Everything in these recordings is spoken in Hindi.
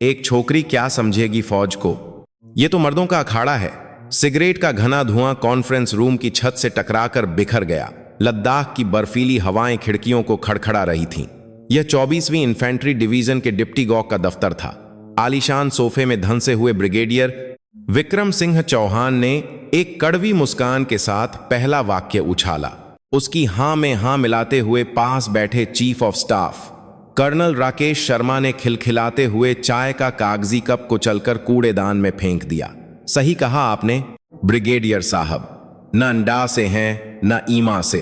एक छोकरी क्या समझेगी फौज को। ये तो मर्दों का अखाड़ा है। सिगरेट का घना धुआं कॉन्फ्रेंस रूम की छत से टकराकर बिखर गया। लद्दाख की बर्फीली हवाएं खिड़कियों को खड़खड़ा रही थीं। यह 24वीं इन्फेंट्री डिवीजन के डिप्टी गॉक का दफ्तर था। आलीशान सोफे में धंसे हुए ब्रिगेडियर विक्रम सिंह चौहान ने एक कड़वी मुस्कान के साथ पहला वाक्य उछाला। उसकी हां में हां मिलाते हुए पास बैठे chief of staff colonel Rakesh Sharma ने खिलखिलाते हुए चाय का कागजी कप कुचलकर कूड़ेदान में फेंक दिया। सही कहा आपने ब्रिगेडियर साहब, न अंडा से हैं न ईमा से।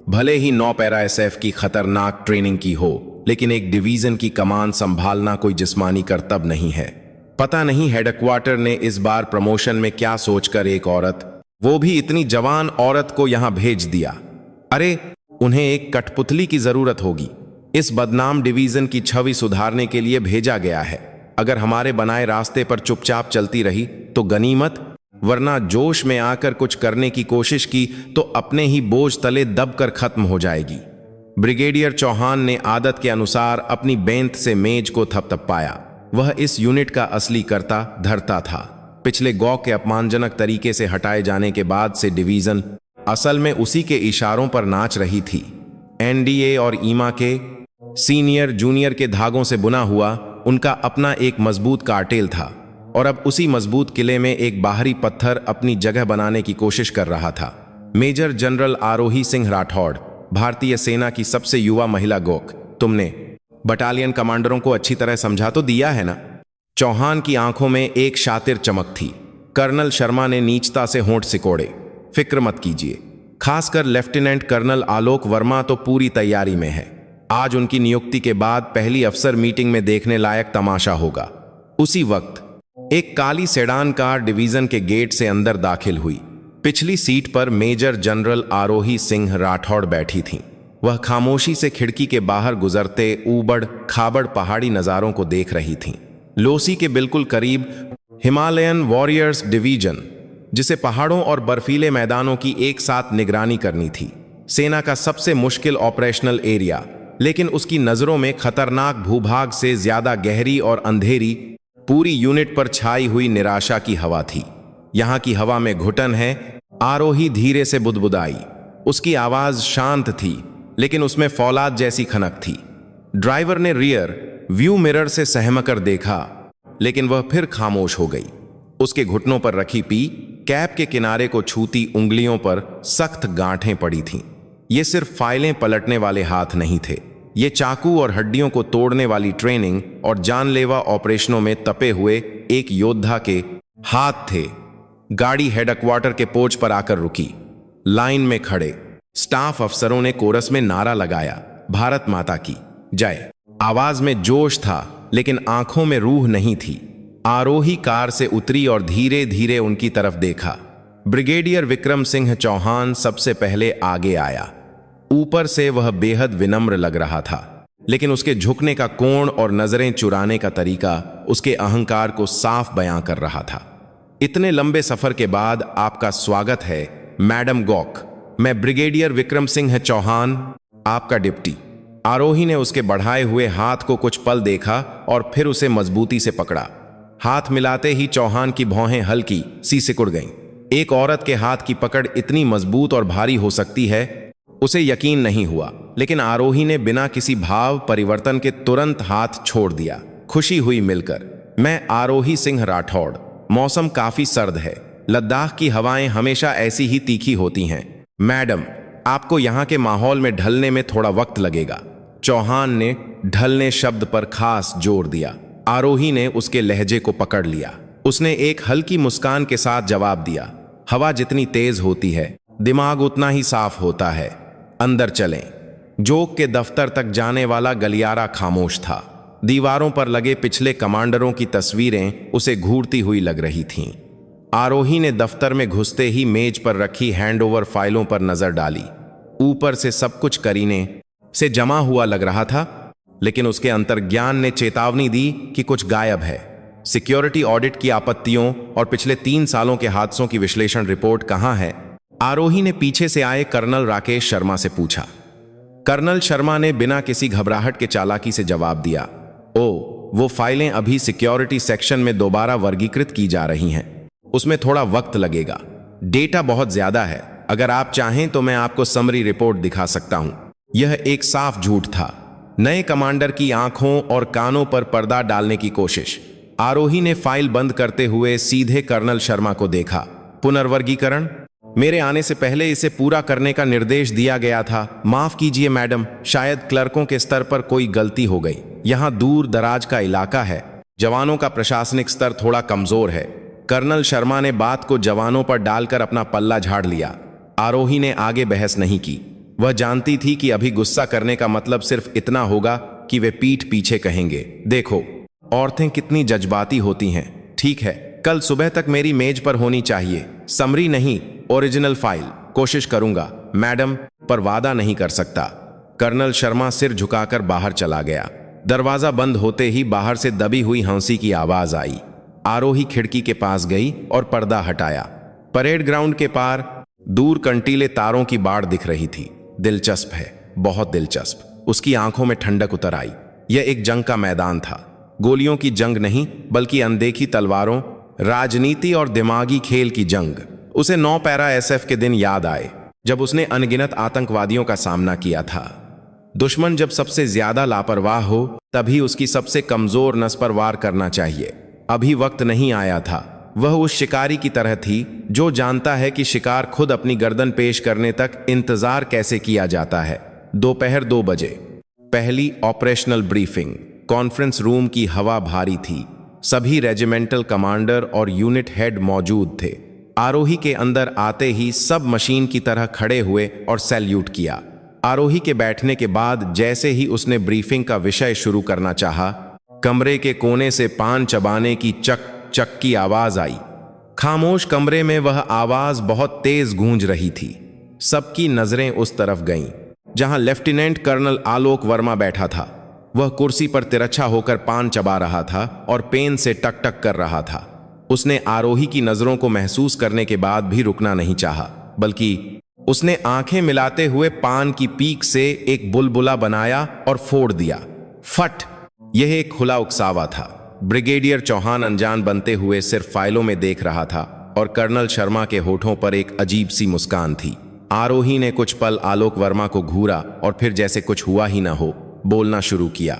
भले ही 9 पैरा SF की खतरनाक ट्रेनिंग की हो, लेकिन एक डिवीजन की कमान संभालना कोई जिस्मानी कर्तव्य नहीं है। पता नहीं हेडक्वार्टर ने इस बार प्रमोशन में क्या सोचकर एक औरत, वो भी इतनी जवान औरत को यहां भेज दिया। अरे उन्हें एक कठपुतली की जरूरत होगी। इस बदनाम डिवीजन की छवि सुधारने के लिए भेजा गया है। अगर हमारे बनाए रास्ते पर चुपचाप चलती रही तो गनीमत, वरना जोश में आकर कुछ करने की कोशिश की तो अपने ही बोझ तले दबकर खत्म हो जाएगी। ब्रिगेडियर चौहान ने आदत के अनुसार अपनी बेंत से मेज को थपथपाया। वह इस यूनिट का असली कर्ता धर्ता था। पिछले गॉक के अपमानजनक तरीके से हटाए जाने के बाद से डिवीजन असल में उसी के इशारों पर नाच रही थी। NDA और ईमा के सीनियर जूनियर के धागों से बुना हुआ उनका अपना एक मजबूत कार्टेल था, और अब उसी मजबूत किले में एक बाहरी पत्थर अपनी जगह बनाने की कोशिश कर रहा था। मेजर जनरल आरोही सिंह राठौड़, भारतीय सेना की सबसे युवा महिला गॉक। तुमने बटालियन कमांडरों को अच्छी तरह समझा तो दिया है ना? चौहान की आंखों में एक शातिर चमक थी। कर्नल शर्मा ने नीचता से होंठ सिकोड़े। फिक्र मत कीजिए, खासकर लेफ्टिनेंट कर्नल आलोक वर्मा तो पूरी तैयारी में है। आज उनकी नियुक्ति के बाद पहली अफसर मीटिंग में देखने लायक तमाशा होगा। उसी वक्त एक काली सेडान कार डिवीजन के गेट से अंदर दाखिल हुई। पिछली सीट पर मेजर जनरल आरोही सिंह राठौड़ बैठी थीं। वह खामोशी से खिड़की के बाहर गुजरते ऊबड़ खाबड़ पहाड़ी नज़ारों को देख रही थीं। लोसी के बिल्कुल करीब हिमालयन वॉरियर्स डिवीजन, जिसे पहाड़ों और बर्फीले मैदानों की एक साथ निगरानी करनी थी, सेना का सबसे मुश्किल ऑपरेशनल एरिया, लेकिन उसकी नज़रों में खतरनाक भूभाग से ज्यादा गहरी और अंधेरी पूरी यूनिट पर छाई हुई निराशा की हवा थी। यहां की हवा में घुटन है। आरोही धीरे से बुदबुदाई। उसकी आवाज शांत थी, लेकिन उसमें फौलाद जैसी खनक थी। ड्राइवर ने रियर व्यू मिरर से सहमकर देखा, लेकिन वह फिर खामोश हो गई। उसके घुटनों पर रखी कैप के किनारे को छूती उंगलियों पर सख्त गांठें पड़ी थीं। ये सिर्फ फाइलें पलटने वाले हाथ नहीं थे, ये चाकू और हड्डियों को तोड़ने वाली ट्रेनिंग और जानलेवा ऑपरेशनों में तपे हुए एक योद्धा के हाथ थे। गाड़ी हेडक्वार्टर के पोर्च पर आकर रुकी। लाइन में खड़े स्टाफ अफसरों ने कोरस में नारा लगाया, भारत माता की जय। आवाज में जोश था, लेकिन आंखों में रूह नहीं थी। आरोही कार से उतरी और धीरे धीरे उनकी तरफ देखा। ब्रिगेडियर विक्रम सिंह चौहान सबसे पहले आगे आया। ऊपर से वह बेहद विनम्र लग रहा था, लेकिन उसके झुकने का कोण और नजरें चुराने का तरीका उसके अहंकार को साफ बयां कर रहा था। इतने लंबे सफर के बाद आपका स्वागत है मैडम गॉक। मैं ब्रिगेडियर विक्रम सिंह चौहान, आपका डिप्टी। आरोही ने उसके बढ़ाए हुए हाथ को कुछ पल देखा और फिर उसे मजबूती से पकड़ा। हाथ मिलाते ही चौहान की भौहें हल्की सी सिकुड़ गईं। एक औरत के हाथ की पकड़ इतनी मजबूत और भारी हो सकती है, उसे यकीन नहीं हुआ, लेकिन आरोही ने बिना किसी भाव परिवर्तन के तुरंत हाथ छोड़ दिया। खुशी हुई मिलकर। मैं आरोही सिंह राठौड़। मौसम काफी सर्द है। लद्दाख की हवाएं हमेशा ऐसी ही तीखी होती हैं। मैडम, आपको यहाँ के माहौल में ढलने में थोड़ा वक्त लगेगा। चौहान ने ढलने शब्द पर खास जोर दिया। आरोही ने उसके लहजे को पकड़ लिया। उसने एक हल्की मुस्कान के साथ जवाब दिया, हवा जितनी तेज होती है, दिमाग उतना ही साफ होता है। अंदर चलें। जोक के दफ्तर तक जाने वाला गलियारा खामोश था। दीवारों पर लगे पिछले कमांडरों की तस्वीरें उसे घूरती हुई लग रही थीं। आरोही ने दफ्तर में घुसते ही मेज पर रखी हैंडओवर फाइलों पर नजर डाली। ऊपर से सब कुछ करीने से जमा हुआ लग रहा था, लेकिन उसके अंतर्ज्ञान ने चेतावनी दी कि कुछ गायब है। सिक्योरिटी ऑडिट की आपत्तियों और पिछले 3 सालों के हादसों की विश्लेषण रिपोर्ट कहाँ है? आरोही ने पीछे से आए कर्नल राकेश शर्मा से पूछा। कर्नल शर्मा ने बिना किसी घबराहट के चालाकी से जवाब दिया, ओ, वो फाइलें अभी सिक्योरिटी सेक्शन में दोबारा वर्गीकृत की जा रही हैं। उसमें थोड़ा वक्त लगेगा। डेटा बहुत ज्यादा है। अगर आप चाहें तो मैं आपको समरी रिपोर्ट दिखा सकता हूं। यह एक साफ झूठ था। नए कमांडर की आंखों और कानों पर पर्दा डालने की कोशिश। आरोही ने फाइल बंद करते हुए सीधे कर्नल शर्मा को देखा। पुनर्वर्गीकरण? मेरे आने से पहले इसे पूरा करने का निर्देश दिया गया था। माफ कीजिए मैडम, शायद क्लर्कों के स्तर पर कोई गलती हो गई। यहाँ दूर दराज का इलाका है, जवानों का प्रशासनिक स्तर थोड़ा कमजोर है। कर्नल शर्मा ने बात को जवानों पर डालकर अपना पल्ला झाड़ लिया। आरोही ने आगे बहस नहीं की। वह जानती थी कि अभी गुस्सा करने का मतलब सिर्फ इतना होगा कि वे पीठ पीछे कहेंगे, देखो औरतें कितनी जज्बाती होती हैं। ठीक है, कल सुबह तक मेरी मेज पर होनी चाहिए। समरी नहीं, ओरिजिनल फाइल। कोशिश करूंगा मैडम, पर वादा नहीं कर सकता। कर्नल शर्मा सिर झुकाकर बाहर चला गया। दरवाजा बंद होते ही बाहर से दबी हुई हंसी की आवाज आई। आरोही खिड़की के पास गई और पर्दा हटाया। परेड ग्राउंड के पार दूर कंटीले तारों की बाड़ दिख रही थी। दिलचस्प है, बहुत दिलचस्प। उसकी आंखों में ठंडक उतर आई। यह एक जंग का मैदान था। गोलियों की जंग नहीं, बल्कि अनदेखी तलवारों, राजनीति और दिमागी खेल की जंग। उसे 9 पैरा एसएफ के दिन याद आए, जब उसने अनगिनत आतंकवादियों का सामना किया था। दुश्मन जब सबसे ज्यादा लापरवाह हो, तभी उसकी सबसे कमजोर नस पर वार करना चाहिए। अभी वक्त नहीं आया था। वह उस शिकारी की तरह थी जो जानता है कि शिकार खुद अपनी गर्दन पेश करने तक इंतजार कैसे किया जाता है। दोपहर 2 बजे पहली ऑपरेशनल ब्रीफिंग। कॉन्फ्रेंस रूम की हवा भारी थी। सभी रेजिमेंटल कमांडर और यूनिट हेड मौजूद थे। आरोही के अंदर आते ही सब मशीन की तरह खड़े हुए और सैल्यूट किया। आरोही के बैठने के बाद जैसे ही उसने ब्रीफिंग का विषय शुरू करना चाहा, कमरे के कोने से पान चबाने की चक चक की आवाज आई। खामोश कमरे में वह आवाज बहुत तेज गूंज रही थी। सबकी नजरें उस तरफ गईं, जहां लेफ्टिनेंट कर्नल आलोक वर्मा बैठा था। वह कुर्सी पर तिरछा होकर पान चबा रहा था और पेन से टक टक कर रहा था। उसने आरोही की नजरों को महसूस करने के बाद भी रुकना नहीं चाहा, बल्कि उसने आंखें मिलाते हुए पान की पीक से एक बुलबुला बनाया और फोड़ दिया। फट! यह एक खुला उकसावा था। ब्रिगेडियर चौहान अनजान बनते हुए सिर्फ फाइलों में देख रहा था और कर्नल शर्मा के होठों पर एक अजीब सी मुस्कान थी। आरोही ने कुछ पल आलोक वर्मा को घूरा और फिर जैसे कुछ हुआ ही ना हो, बोलना शुरू किया।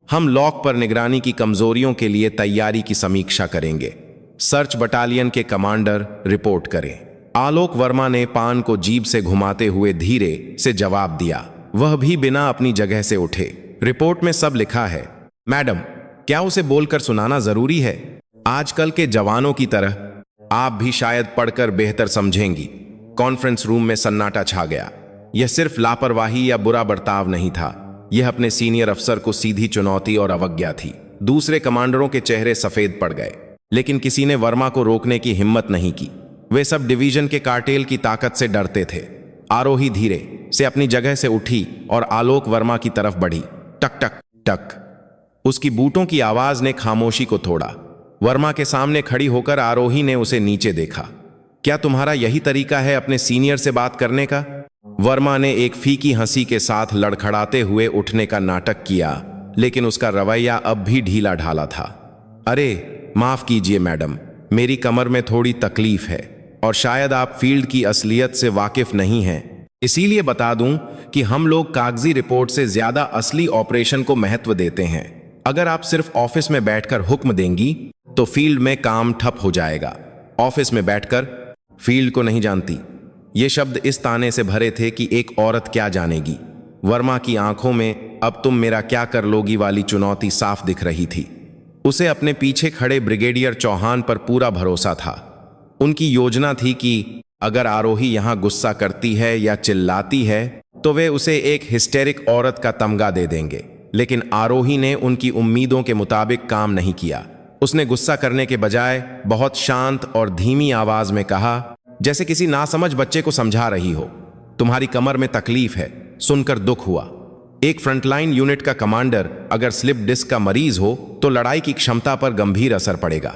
हम लॉक पर निगरानी की कमजोरियों के लिए तैयारी की समीक्षा करेंगे। सर्च बटालियन के कमांडर रिपोर्ट करें। आलोक वर्मा ने पान को जीभ से घुमाते हुए धीरे से जवाब दिया, वह भी बिना अपनी जगह से उठे। रिपोर्ट में सब लिखा है मैडम, क्या उसे बोलकर सुनाना जरूरी है? आजकल के जवानों की तरह आप भी शायद पढ़कर बेहतर समझेंगी। कॉन्फ्रेंस रूम में सन्नाटा छा गया। यह सिर्फ लापरवाही या बुरा बर्ताव नहीं था, यह अपने सीनियर अफसर को सीधी चुनौती और अवज्ञा थी। दूसरे कमांडरों के चेहरे सफेद पड़ गए, लेकिन किसी ने वर्मा को रोकने की हिम्मत नहीं की। वे सब डिवीजन के कार्टेल की ताकत से डरते थे। आरोही धीरे से अपनी जगह से उठी और आलोक वर्मा की तरफ बढ़ी। टक टक टक। उसकी बूटों की आवाज ने खामोशी को तोड़ा। वर्मा के सामने खड़ी होकर आरोही ने उसे नीचे देखा। क्या तुम्हारा यही तरीका है अपने सीनियर से बात करने का? वर्मा ने एक फीकी हंसी के साथ लड़खड़ाते हुए उठने का नाटक किया, लेकिन उसका रवैया अब भी ढीला ढाला था। अरे माफ कीजिए मैडम, मेरी कमर में थोड़ी तकलीफ है और शायद आप फील्ड की असलियत से वाकिफ नहीं हैं। इसीलिए बता दूं कि हम लोग कागजी रिपोर्ट से ज्यादा असली ऑपरेशन को महत्व देते हैं। अगर आप सिर्फ ऑफिस में बैठकर हुक्म देंगी तो फील्ड में काम ठप हो जाएगा। ऑफिस में बैठकर फील्ड को नहीं जानती। ये शब्द इस ताने से भरे थे कि एक औरत क्या जानेगी। वर्मा की आंखों में अब तुम मेरा क्या कर लोगी वाली चुनौती साफ दिख रही थी। उसे अपने पीछे खड़े ब्रिगेडियर चौहान पर पूरा भरोसा था। उनकी योजना थी कि अगर आरोही यहां गुस्सा करती है या चिल्लाती है तो वे उसे एक हिस्टेरिक औरत का तमगा दे देंगे। लेकिन आरोही ने उनकी उम्मीदों के मुताबिक काम नहीं किया। उसने गुस्सा करने के बजाय बहुत शांत और धीमी आवाज में कहा, जैसे किसी नासमझ बच्चे को समझा रही हो, तुम्हारी कमर में तकलीफ है, सुनकर दुख हुआ। एक फ्रंटलाइन यूनिट का कमांडर अगर स्लिप डिस्क का मरीज हो तो लड़ाई की क्षमता पर गंभीर असर पड़ेगा।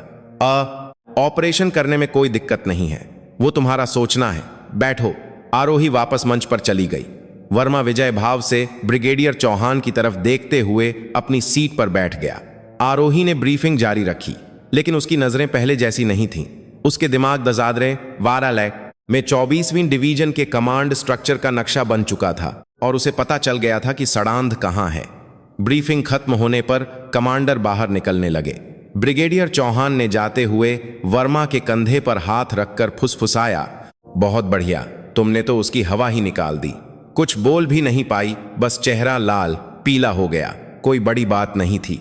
ऑपरेशन करने में कोई दिक्कत नहीं है, वो तुम्हारा सोचना है। बैठो। आरोही वापस मंच पर चली गई। वर्मा विजय भाव से ब्रिगेडियर चौहान की तरफ देखते हुए अपनी सीट पर बैठ गया। आरोही ने ब्रीफिंग जारी रखी, लेकिन उसकी नजरें पहले जैसी नहीं थीं। उसके दिमाग दजादरे वारालैक में 24वीं डिवीजन के कमांड स्ट्रक्चर का नक्शा बन चुका था और उसे पता चल गया था कि सड़ांध कहां है। ब्रीफिंग खत्म होने पर कमांडर बाहर निकलने लगे। ब्रिगेडियर चौहान ने जाते हुए वर्मा के कंधे पर हाथ रखकर फुसफुसाया, बहुत बढ़िया, तुमने तो उसकी हवा ही निकाल दी। कुछ बोल भी नहीं पाई, बस चेहरा लाल पीला हो गया। कोई बड़ी बात नहीं थी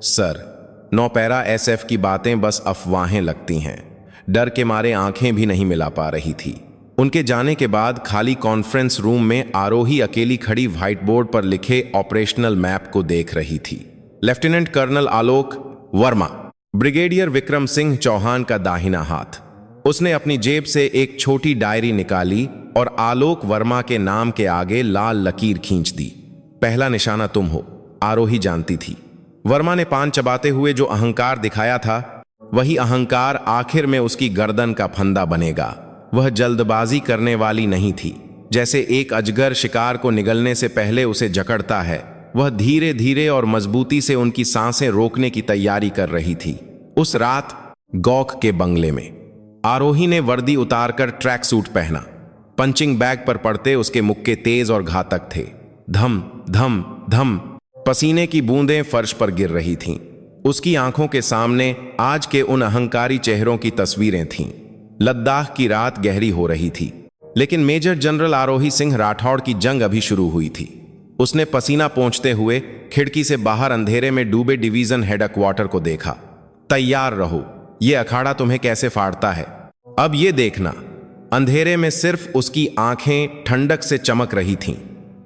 सर, 9 पैरा SF की बातें बस अफवाहें लगती हैं। डर के मारे आंखें भी नहीं मिला पा रही थी। उनके जाने के बाद खाली कॉन्फ्रेंस रूम में आरोही अकेली खड़ी व्हाइट बोर्ड पर लिखे ऑपरेशनल मैप को देख रही थी। Lieutenant colonel Alok Verma, brigadier Vikram Singh Chauhan का दाहिना हाथ। उसने अपनी जेब से एक छोटी डायरी निकाली और आलोक वर्मा के नाम के आगे लाल लकीर खींच दी। पहला निशाना तुम हो, आरोही जानती थी। वर्मा ने पान चबाते हुए जो अहंकार दिखाया था, वही अहंकार आखिर में उसकी गर्दन का फंदा बनेगा। वह जल्दबाजी करने वाली नहीं थी। जैसे एक अजगर शिकार को निगलने से पहले उसे जकड़ता है, वह धीरे धीरे और मजबूती से उनकी सांसें रोकने की तैयारी कर रही थी। उस रात गौक के बंगले में आरोही ने वर्दी उतारकर ट्रैक सूट पहना। पंचिंग बैग पर पड़ते उसके मुक्के तेज और घातक थे। धम धम धम पसीने की बूंदें फर्श पर गिर रही थीं। उसकी आंखों के सामने आज के उन अहंकारी चेहरों की तस्वीरें थीं। लद्दाख की रात गहरी हो रही थी, लेकिन मेजर जनरल आरोही सिंह राठौड़ की जंग अभी शुरू हुई थी। उसने पसीना पोंछते हुए खिड़की से बाहर अंधेरे में डूबे डिवीजन हेडक्वार्टर को देखा। तैयार रहो, ये अखाड़ा तुम्हें कैसे फाड़ता है, अब ये देखना। अंधेरे में सिर्फ उसकी आंखें ठंडक से चमक रही थीं।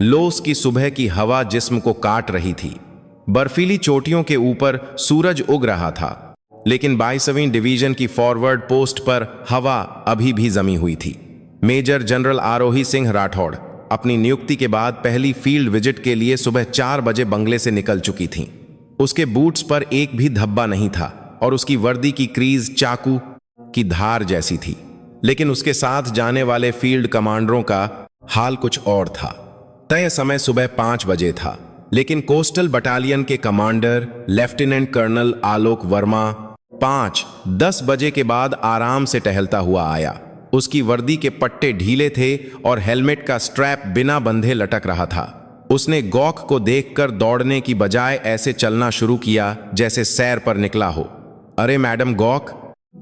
लोस की सुबह की हवा जिस्म को काट रही थी। बर्फीली चोटियों के ऊपर सूरज उग रहा था, लेकिन 22वीं डिवीजन की फॉरवर्ड पोस्ट पर हवा अभी भी जमी हुई थी। मेजर जनरल आरोही सिंह राठौड़ अपनी नियुक्ति के बाद पहली फील्ड विजिट के लिए सुबह 4 बजे बंगले से निकल चुकी थीं। उसके बूट्स पर एक भी धब्बा नहीं था और उसकी वर्दी की क्रीज चाकू की धार जैसी थी। लेकिन उसके साथ जाने वाले फील्ड कमांडरों का हाल कुछ और था। तय समय सुबह 5 बजे था, लेकिन कोस्टल बटालियन के commander lieutenant colonel Alok Verma 5-10 बजे के बाद आराम से टहलता हुआ आया। उसकी वर्दी के पट्टे ढीले थे और हेलमेट का स्ट्रैप बिना बंधे लटक रहा था। उसने गौक को देखकर दौड़ने की बजाय ऐसे चलना शुरू किया जैसे सैर पर निकला हो। अरे मैडम गौक,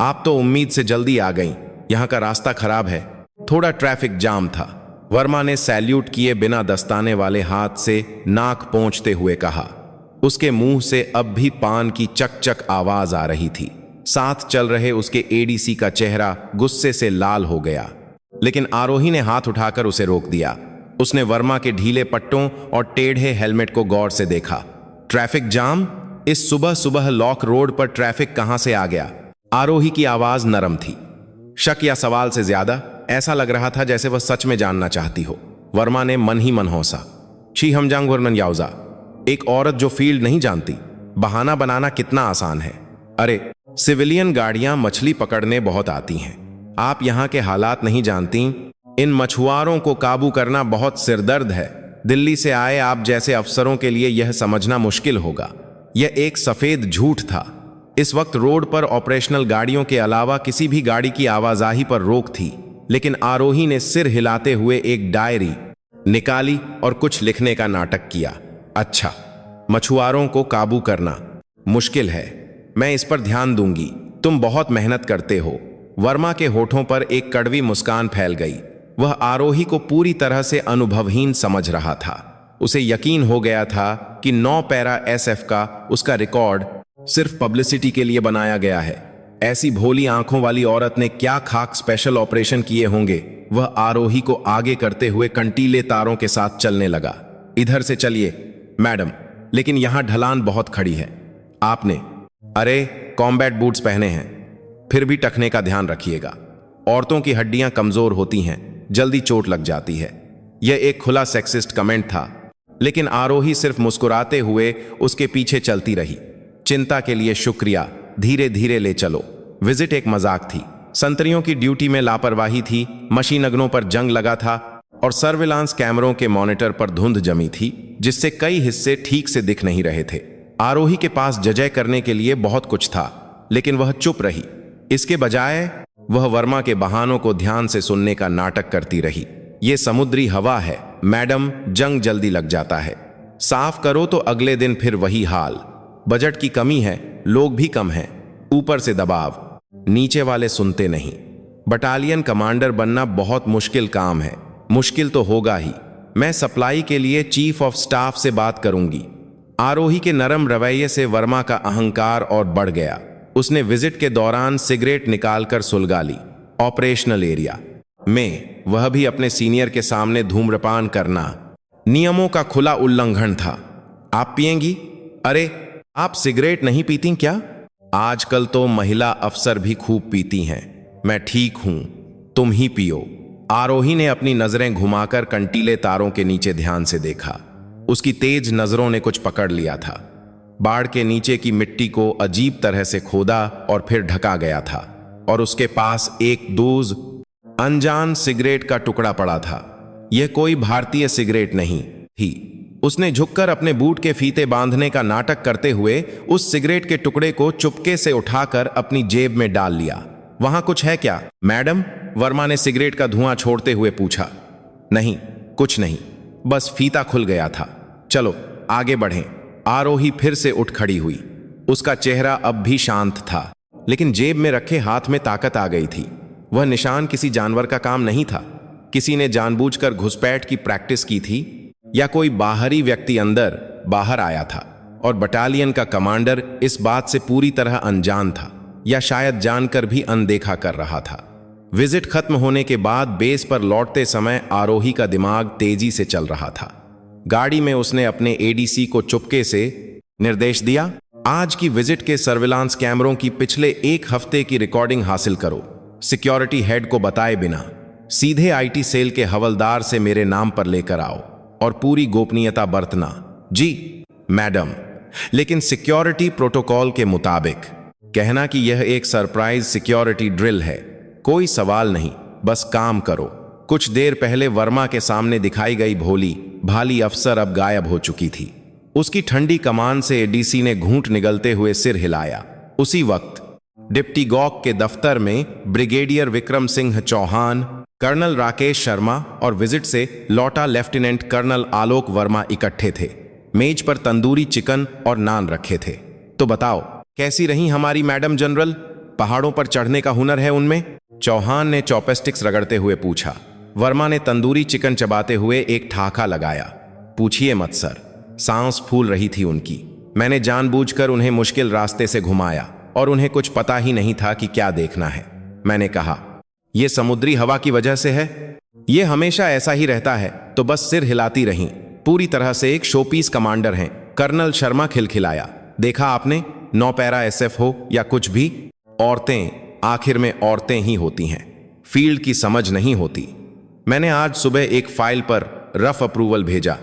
आप तो उम्मीद से जल्दी आ गईं। यहाँ का रास्ता खराब है, थोड़ा ट्रैफिक जाम था। वर्मा ने सैल्यूट किए बिना दस्ताने वाले हाथ से नाक पोंछते हुए कहा। उसके मुंह से अब भी पान की चक-चक आवाज आ रही थी। साथ चल रहे उसके ADC का चेहरा गुस्से से लाल हो गया, लेकिन आरोही ने हाथ उठाकर उसे रोक दिया। उसने वर्मा के ढीले पट्टों और टेढ़े हेलमेट को गौर से देखा। Traffic jam? इस सुबह सुबह लॉक रोड पर ट्रैफिक कहां से आ गया? आरोही की आवाज नरम थी, शक या सवाल से ज्यादा ऐसा लग रहा था जैसे वह सच में जानना चाहती हो। वर्मा ने मन ही मन हौसा। छी हमजांग वर्नन याउजा, एक औरत जो फील्ड नहीं जानती, बहाना बनाना कितना आसान है। अरे सिविलियन गाड़ियां मछली पकड़ने बहुत आती हैं, आप यहां के हालात नहीं जानती। इन मछुआरों को काबू करना बहुत सिरदर्द है। दिल्ली से आए आप जैसे अफसरों के लिए यह समझना मुश्किल होगा। यह एक सफेद झूठ था। इस वक्त रोड पर ऑपरेशनल गाड़ियों के अलावा किसी भी गाड़ी की आवाजाही पर रोक थी, लेकिन आरोही ने सिर हिलाते हुए एक डायरी निकाली और कुछ लिखने का नाटक किया। अच्छा, मछुआरों को काबू करना मुश्किल है, मैं इस पर ध्यान दूंगी। तुम बहुत मेहनत करते हो। वर्मा के होठों पर एक कड़वी मुस्कान फैल गई। वह आरोही को पूरी तरह से अनुभवहीन समझ रहा था। उसे यकीन हो गया था कि 9 पैरा SF का उसका रिकॉर्ड सिर्फ पब्लिसिटी के लिए बनाया गया है। ऐसी भोली आंखों वाली औरत ने क्या खाक स्पेशल ऑपरेशन किए होंगे। वह आरोही को आगे करते हुए कंटीले तारों के साथ चलने लगा। इधर से चलिए मैडम, लेकिन यहां ढलान बहुत खड़ी है। आपने अरे कॉम्बैट बूट्स पहने हैं, फिर भी टखने का ध्यान रखिएगा। औरतों की हड्डियां कमजोर होती हैं, जल्दी चोट लग जाती है। यह एक खुला सेक्सिस्ट कमेंट था, लेकिन आरोही सिर्फ मुस्कुराते हुए उसके पीछे चलती रही। चिंता के लिए शुक्रिया, धीरे धीरे ले चलो। विजिट एक मजाक थी। संतरियों की ड्यूटी में लापरवाही थी, मशीनगनों पर जंग लगा था और सर्विलांस कैमरों के मॉनिटर पर धुंध जमी थी, जिससे कई हिस्से ठीक से दिख नहीं रहे थे। आरोही के पास जजय करने के लिए बहुत कुछ था, लेकिन वह चुप रही। इसके बजाय वह वर्मा के बहानों को ध्यान से सुनने का नाटक करती रही। ये समुद्री हवा है मैडम, जंग जल्दी लग जाता है। साफ करो तो अगले दिन फिर वही हाल। बजट की कमी है, लोग भी कम हैं, ऊपर से दबाव, नीचे वाले सुनते नहीं। बटालियन कमांडर बनना बहुत मुश्किल काम है। मुश्किल तो होगा ही। मैं सप्लाई के लिए चीफ ऑफ स्टाफ से बात करूंगी। आरोही के नरम रवैये से वर्मा का अहंकार और बढ़ गया। उसने विजिट के दौरान सिगरेट निकालकर सुलगा ली। ऑपरेशनल एरिया में वह भी अपने सीनियर के सामने धूम्रपान करना नियमों का खुला उल्लंघन था। आप पिएंगी? अरे आप सिगरेट नहीं पीती क्या? आजकल तो महिला अफसर भी खूब पीती हैं। मैं ठीक हूं, तुम ही पियो। आरोही ने अपनी नजरें घुमाकर कंटीले तारों के नीचे ध्यान से देखा। उसकी तेज नजरों ने कुछ पकड़ लिया था। बाड़ के नीचे की मिट्टी को अजीब तरह से खोदा और फिर ढका गया था, और उसके पास एक दूज अनजान सिगरेट का टुकड़ा पड़ा था। यह कोई भारतीय सिगरेट नहीं थी। उसने झुककर अपने बूट के फीते बांधने का नाटक करते हुए उस सिगरेट के टुकड़े को चुपके से उठाकर अपनी जेब में डाल लिया। वहां कुछ है क्या मैडम? वर्मा ने सिगरेट का धुआं छोड़ते हुए पूछा। नहीं, कुछ नहीं, बस फीता खुल गया था। चलो आगे बढ़ें। आरोही फिर से उठ खड़ी हुई। उसका चेहरा अब भी शांत था, लेकिन जेब में रखे हाथ में ताकत आ गई थी। वह निशान किसी जानवर का काम नहीं था। किसी ने जानबूझकर घुसपैठ की प्रैक्टिस की थी, या कोई बाहरी व्यक्ति अंदर बाहर आया था, और बटालियन का कमांडर इस बात से पूरी तरह अनजान था, या शायद जानकर भी अनदेखा कर रहा था। विजिट खत्म होने के बाद बेस पर लौटते समय आरोही का दिमाग तेजी से चल रहा था। गाड़ी में उसने अपने एडीसी को चुपके से निर्देश दिया, आज की विजिट के सर्विलांस कैमरों की पिछले 1 हफ्ते की रिकॉर्डिंग हासिल करो। सिक्योरिटी हेड को बताए बिना सीधे आईटी सेल के हवलदार से मेरे नाम पर लेकर आओ, और पूरी गोपनीयता बरतना। जी मैडम, लेकिन सिक्योरिटी प्रोटोकॉल के मुताबिक कहना कि यह एक सरप्राइज सिक्योरिटी ड्रिल है। कोई सवाल नहीं, बस काम करो। कुछ देर पहले वर्मा के सामने दिखाई गई भोली भाली अफसर अब गायब हो चुकी थी। उसकी ठंडी कमान से एडीसी ने घूंट निगलते हुए सिर हिलाया। उसी वक्त डिप्टी गॉक के दफ्तर में ब्रिगेडियर विक्रम सिंह चौहान, कर्नल राकेश शर्मा और विजिट से लौटा लेफ्टिनेंट कर्नल आलोक वर्मा इकट्ठे थे। मेज पर तंदूरी चिकन और नान रखे थे। तो बताओ, कैसी रही हमारी मैडम जनरल? पहाड़ों पर चढ़ने का हुनर है उनमें? चौहान ने चॉपस्टिक्स रगड़ते हुए पूछा। वर्मा ने तंदूरी चिकन चबाते हुए एक ठाका लगाया। पूछिए मत सर। सांस फूल रही थी उनकी। मैंने जानबूझकर उन्हें मुश्किल रास्ते से घुमाया, और उन्हें कुछ पता ही नहीं था कि क्या देखना है। मैंने कहा, यह समुद्री हवा की वजह से है? यह हमेशा ऐसा ही रहता है। तो बस सिर हिलाती रहीं। पूरी तरह से एक शोपीस कमांडर हैं। कर्नल शर्मा खिलखिलाया। देखा आपने, 9 पैरा एसएफ हो या कुछ भी, औरतें आखिर में औरतें ही होती हैं। फील्ड की समझ नहीं होती। मैंने आज सुबह एक फाइल पर रफ अप्रूवल भेजा।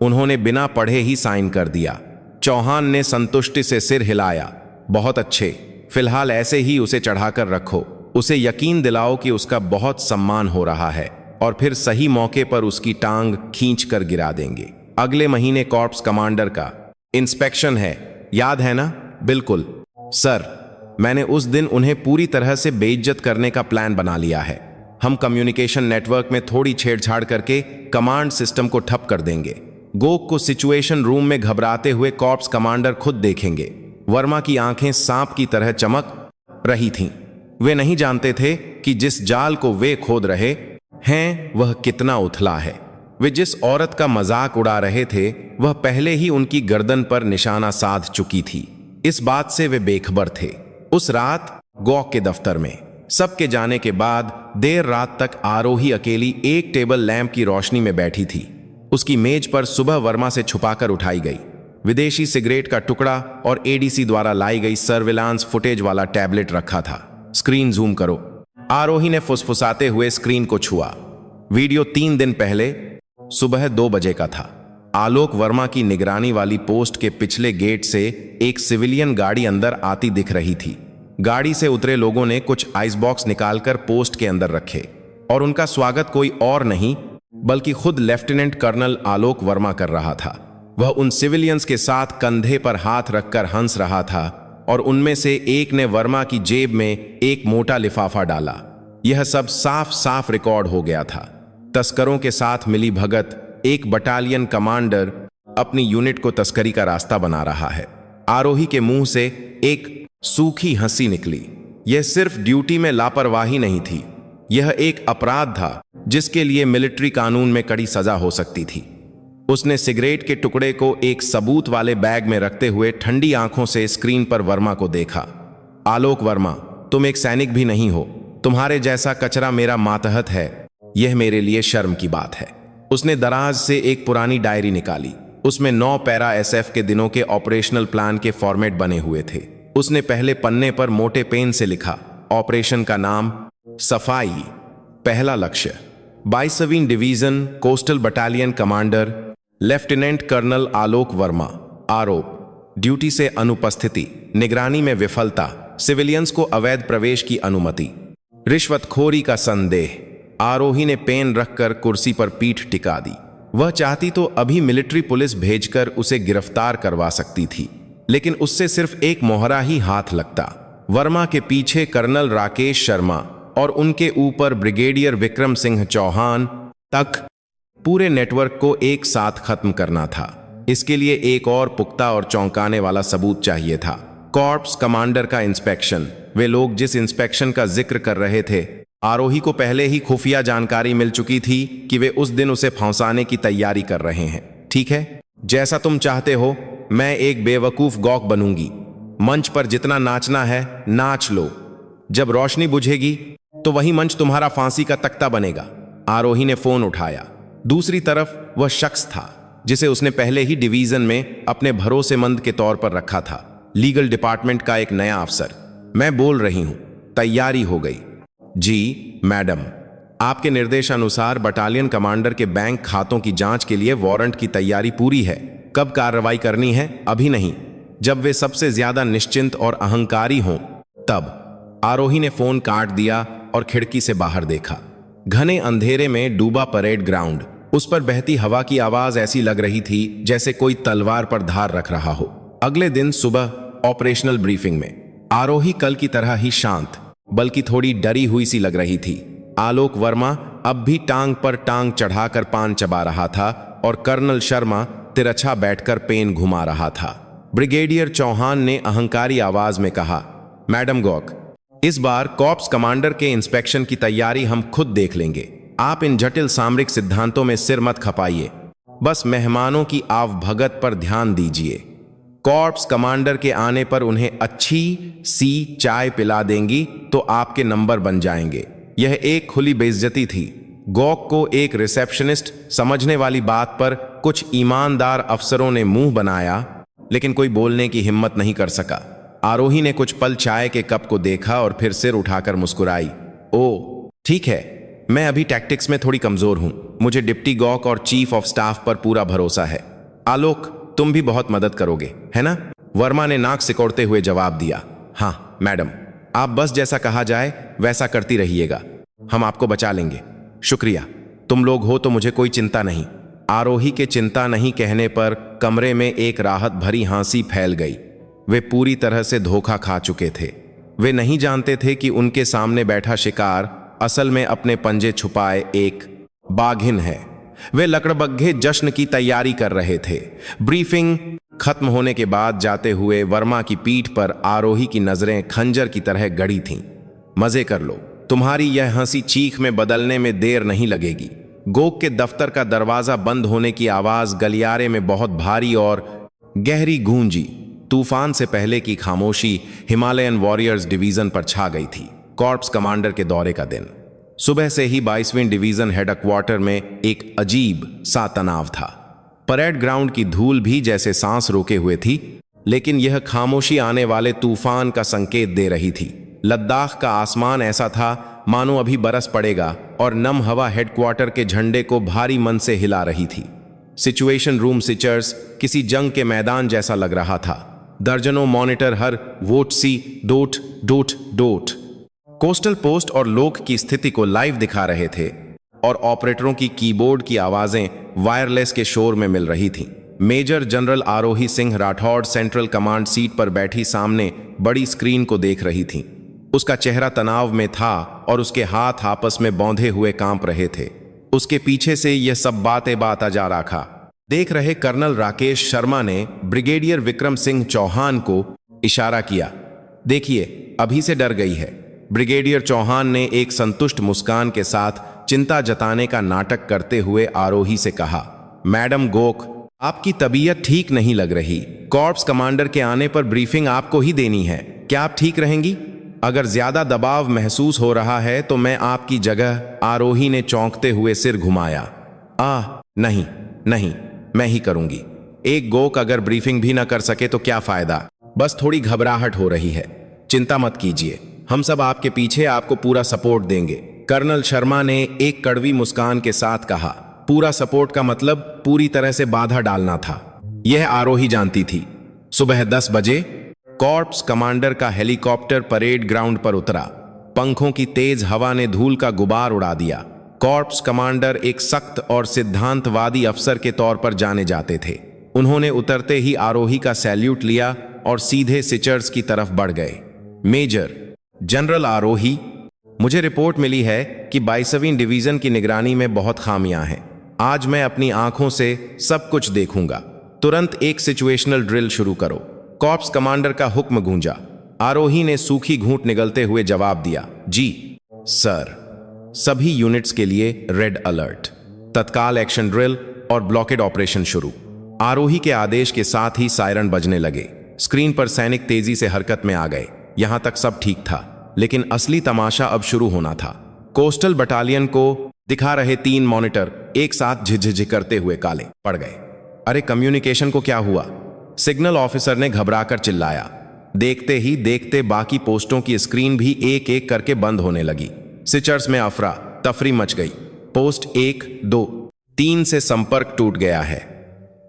उन्होंने बिना पढ़े ही साइन कर दिया। चौहान ने संतुष्टि से सिर हिलाया। बहुत अच्छे, फिलहाल ऐसे ही उसे चढ़ाकर रखो। उसे यकीन दिलाओ कि उसका बहुत सम्मान हो रहा है, और फिर सही मौके पर उसकी टांग खींच कर गिरा देंगे। अगले महीने कॉर्प्स कमांडर का इंस्पेक्शन है, याद है ना? बिल्कुल सर। मैंने उस दिन उन्हें पूरी तरह से बेइज्जत करने का प्लान बना लिया है। हम कम्युनिकेशन नेटवर्क में थोड़ी छेड़छाड़ करके कमांड सिस्टम को ठप कर देंगे। गोक को सिचुएशन रूम में घबराते हुए कॉर्प्स कमांडर खुद देखेंगे। वर्मा की आंखें सांप की तरह चमक रही थीं। वे नहीं जानते थे कि जिस जाल को वे खोद रहे हैं वह कितना उथला है। वे जिस औरत का मजाक उड़ा रहे थे वह पहले ही उनकी गर्दन पर निशाना साध चुकी थी। इस बात से वे बेखबर थे। उस रात गॉक के दफ्तर में सबके जाने के बाद देर रात तक आरोही अकेली एक टेबल लैंप की रोशनी में बैठी थी। उसकी मेज पर सुबह वर्मा से छुपाकर उठाई गई विदेशी सिगरेट का टुकड़ा और एडीसी द्वारा लाई गई सर्विलांस फुटेज वाला टैबलेट रखा था। स्क्रीन जूम करो। आरोही ने फुसफुसाते हुए स्क्रीन को छुआ। वीडियो 3 दिन पहले सुबह 2 बजे का था। आलोक वर्मा की निगरानी वाली पोस्ट के पिछले गेट से एक सिविलियन गाड़ी अंदर आती दिख रही थी। गाड़ी से उतरे लोगों ने कुछ आइस बॉक्स निकालकर पोस्ट के अंदर रखे, और उनका स्वागत कोई और नहीं बल्कि खुद लेफ्टिनेंट कर्नल आलोक वर्मा कर रहा था। वह उन सिविलियंस के साथ कंधे पर हाथ रखकर हंस रहा था और उनमें से एक ने वर्मा की जेब में एक मोटा लिफाफा डाला। यह सब साफ साफ रिकॉर्ड हो गया था। तस्करों के साथ मिली भगत, एक बटालियन कमांडर अपनी यूनिट को तस्करी का रास्ता बना रहा है। आरोही के मुंह से एक सूखी हंसी निकली। यह सिर्फ ड्यूटी में लापरवाही नहीं थी, यह एक अपराध था जिसके लिए मिलिट्री कानून में कड़ी सजा हो सकती थी। उसने सिगरेट के टुकड़े को एक सबूत वाले बैग में रखते हुए ठंडी आंखों से स्क्रीन पर वर्मा को देखा। आलोक वर्मा, तुम एक सैनिक भी नहीं हो, तुम्हारे जैसा कचरा मेरा मातहत है, यह मेरे लिए शर्म की बात है। उसने दराज से एक पुरानी डायरी निकाली। उसमें 9 पैरा SF के दिनों के ऑपरेशनल प्लान के फॉर्मेट बने हुए थे। उसने पहले पन्ने पर मोटे पेन से लिखा, ऑपरेशन का नाम सफाई, पहला लक्ष्य 22वीं division coastal battalion commander lieutenant colonel Alok Verma, आरोप ड्यूटी से अनुपस्थिति, निगरानी में विफलता, सिविलियंस को अवैध प्रवेश की अनुमति, रिश्वतखोरी का संदेह। आरोही ने पेन रखकर कुर्सी पर पीठ टिका दी। वह चाहती तो अभी मिलिट्री पुलिस भेजकर उसे गिरफ्तार करवा सकती थी, लेकिन उससे सिर्फ एक मोहरा ही हाथ लगता। वर्मा के पीछे कर्नल राकेश शर्मा और उनके ऊपर ब्रिगेडियर विक्रम सिंह चौहान तक पूरे नेटवर्क को एक साथ खत्म करना था। इसके लिए एक और पुख्ता और चौंकाने वाला सबूत चाहिए था, कॉर्प्स कमांडर का इंस्पेक्शन। वे लोग जिस इंस्पेक्शन का जिक्र कर रहे थे, आरोही को पहले ही खुफिया जानकारी मिल चुकी थी कि वे उस दिन उसे फंसाने की तैयारी कर रहे हैं। ठीक है, जैसा तुम चाहते हो, मैं एक बेवकूफ गौक बनूंगी। मंच पर जितना नाचना है नाच लो, जब रोशनी बुझेगी तो वही मंच तुम्हारा फांसी का तख्ता बनेगा। आरोही ने फोन उठाया। दूसरी तरफ वह शख्स था जिसे उसने पहले ही डिवीजन में अपने भरोसेमंद के तौर पर रखा था, लीगल डिपार्टमेंट का एक नया अफसर। मैं बोल रही हूं, तैयारी हो गई? जी मैडम, आपके निर्देशानुसार बटालियन कमांडर के बैंक खातों की जांच के लिए वारंट की तैयारी पूरी है। कब कार्रवाई करनी है? अभी नहीं, जब वे सबसे ज्यादा निश्चिंत और अहंकारी हों तब। आरोही ने फोन काट दिया और खिड़की से बाहर देखा। घने अंधेरे में डूबा परेड ग्राउंड। उस पर बहती हवा की आवाज ऐसी लग रही थी जैसे कोई तलवार पर धार रख रहा हो। अगले दिन सुबह ऑपरेशनल ब्रीफिंग में आरोही कल की तरह ही शांत, बल्कि थोड़ी डरी हुई सी लग रही थी। आलोक वर्मा अब भी टांग पर टांग चढ़ाकर पान चबा रहा था और कर्नल शर्मा तिरछा बैठकर पेन घुमा रहा था। ब्रिगेडियर चौहान ने अहंकारी आवाज में कहा, मैडम गौक, इस बार कॉर्प्स कमांडर के इंस्पेक्शन की तैयारी हम खुद देख लेंगे। आप इन जटिल सामरिक सिद्धांतों में सिर मत खपाइए, बस मेहमानों की आवभगत पर ध्यान दीजिए। कॉर्प्स कमांडर के आने पर उन्हें अच्छी सी चाय पिला देंगी तो आपके नंबर बन जाएंगे। यह एक खुली बेइज्जती थी। गौक को एक रिसेप्शनिस्ट समझने वाली बात पर कुछ ईमानदार अफसरों ने मुंह बनाया, लेकिन कोई बोलने की हिम्मत नहीं कर सका। आरोही ने कुछ पल चाय के कप को देखा और फिर सिर उठाकर मुस्कुराई। ओ ठीक है, मैं अभी टैक्टिक्स में थोड़ी कमजोर हूं। मुझे डिप्टी गौक और चीफ ऑफ स्टाफ पर पूरा भरोसा है। आलोक, तुम भी बहुत मदद करोगे, है ना? वर्मा ने नाक सिकोड़ते हुए जवाब दिया। हाँ मैडम, आप बस जैसा कहा जाए वैसा करती रहिएगा, हम आपको बचा लेंगे। शुक्रिया, तुम लोग हो तो मुझे कोई चिंता नहीं। आरोही के चिंता नहीं कहने पर कमरे में एक राहत भरी हंसी फैल गई। वे पूरी तरह से धोखा खा चुके थे। वे नहीं जानते थे कि उनके सामने बैठा शिकार असल में अपने पंजे छुपाए एक बाघिन है। वे लकड़बग्घे जश्न की तैयारी कर रहे थे। ब्रीफिंग खत्म होने के बाद जाते हुए वर्मा की पीठ पर आरोही की नजरें खंजर की तरह गड़ी थीं। मजे कर लो, तुम्हारी यह हंसी चीख में बदलने में देर नहीं लगेगी। गोक के दफ्तर का दरवाजा बंद होने की आवाज गलियारे में बहुत भारी और गहरी गूंजी। तूफान से पहले की खामोशी हिमालयन वॉरियर्स डिवीजन पर छा गई थी। कॉर्प्स कमांडर के दौरे का दिन। सुबह से ही 22वीं डिवीजन हेडक्वार्टर में एक अजीब सा तनाव था। परेड ग्राउंड की धूल भी जैसे सांस रोके हुए थी, लेकिन यह खामोशी आने वाले तूफान का संकेत दे रही थी। लद्दाख का आसमान ऐसा था मानो अभी बरस पड़ेगा और नम हवा हेडक्वार्टर के झंडे को भारी मन से हिला रही थी। सिचुएशन रूम सिचर्स किसी जंग के मैदान जैसा लग रहा था। दर्जनों मॉनिटर हर वोट सी डोट डोट डोट कोस्टल पोस्ट और लोक की स्थिति को लाइव दिखा रहे थे और ऑपरेटरों की कीबोर्ड की आवाजें वायरलेस के शोर में मिल रही थीं। Major general Arohi Singh Rathore central command seat पर बैठी सामने बड़ी स्क्रीन को देख रही थीं। उसका चेहरा तनाव में था और उसके हाथ आपस में बौंधे हुए कांप रहे थे। उसके पीछे से यह सब बातें बात आ जा रखा देख रहे कर्नल राकेश शर्मा ने ब्रिगेडियर विक्रम सिंह चौहान को इशारा किया। देखिए, अभी से डर गई है। ब्रिगेडियर चौहान ने एक संतुष्ट मुस्कान के साथ चिंता जताने का नाटक करते हुए आरोही से कहा, मैडम गोक, आपकी तबीयत ठीक नहीं लग रही। कॉर्प्स कमांडर के आने पर ब्रीफिंग आपको ही देनी है। क्या आप ठीक रहेंगी? अगर ज्यादा दबाव महसूस हो रहा है तो मैं आपकी जगह। आरोही ने चौंकते हुए सिर घुमाया। नहीं नहीं, मैं ही करूंगी। एक गोक अगर ब्रीफिंग भी ना कर सके तो क्या फायदा। बस थोड़ी घबराहट हो रही है। चिंता मत कीजिए, हम सब आपके पीछे, आपको पूरा सपोर्ट देंगे। कर्नल शर्मा ने एक कड़वी मुस्कान के साथ कहा। पूरा सपोर्ट का मतलब पूरी तरह से बाधा डालना था। यह आरोही जानती थी। सुबह 10 बजे कॉर्प्स कमांडर का हेलीकॉप्टर परेड ग्राउंड पर उतरा। पंखों की तेज हवा ने धूल का गुबार उड़ा दिया। कॉर्प्स कमांडर एक सख्त और सिद्धांतवादी अफसर के तौर पर जाने जाते थे। उन्होंने उतरते ही आरोही का सैल्यूट लिया और सीधे सिचर्स की तरफ बढ़ गए। मेजर जनरल आरोही, मुझे रिपोर्ट मिली है कि 22वीं डिवीजन की निगरानी में बहुत खामियां हैं। आज मैं अपनी आंखों से सब कुछ देखूंगा। तुरंत एक सिचुएशनल ड्रिल शुरू करो। कॉर्प्स कमांडर का हुक्म गूंजा। आरोही ने सूखी घूंट निगलते हुए जवाब दिया, जी सर। सभी यूनिट्स के लिए रेड अलर्ट, तत्काल एक्शन ड्रिल और ब्लॉकेड ऑपरेशन शुरू। आरोही के आदेश के साथ ही सायरन बजने लगे। स्क्रीन पर सैनिक तेजी से हरकत में आ गए। यहां तक सब ठीक था, लेकिन असली तमाशा अब शुरू होना था। कोस्टल बटालियन को दिखा रहे 3 मॉनिटर एक साथ झिझझ करते हुए काले पड़ गए। अरे, कम्युनिकेशन को क्या हुआ? सिग्नल ऑफिसर ने घबराकर चिल्लाया। देखते ही देखते बाकी पोस्टों की स्क्रीन भी एक एक करके बंद होने लगी। सिचर्स में अफरा तफरी मच गई। पोस्ट 1, 2, 3 से संपर्क टूट गया है।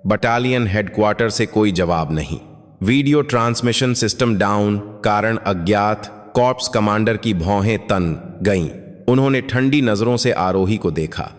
बटालियन हेडक्वार्टर से कोई जवाब नहीं। वीडियो ट्रांसमिशन सिस्टम डाउन, कारण अज्ञात। कॉर्प्स कमांडर की भौहें तन गईं। उन्होंने ठंडी नजरों से आरोही को देखा।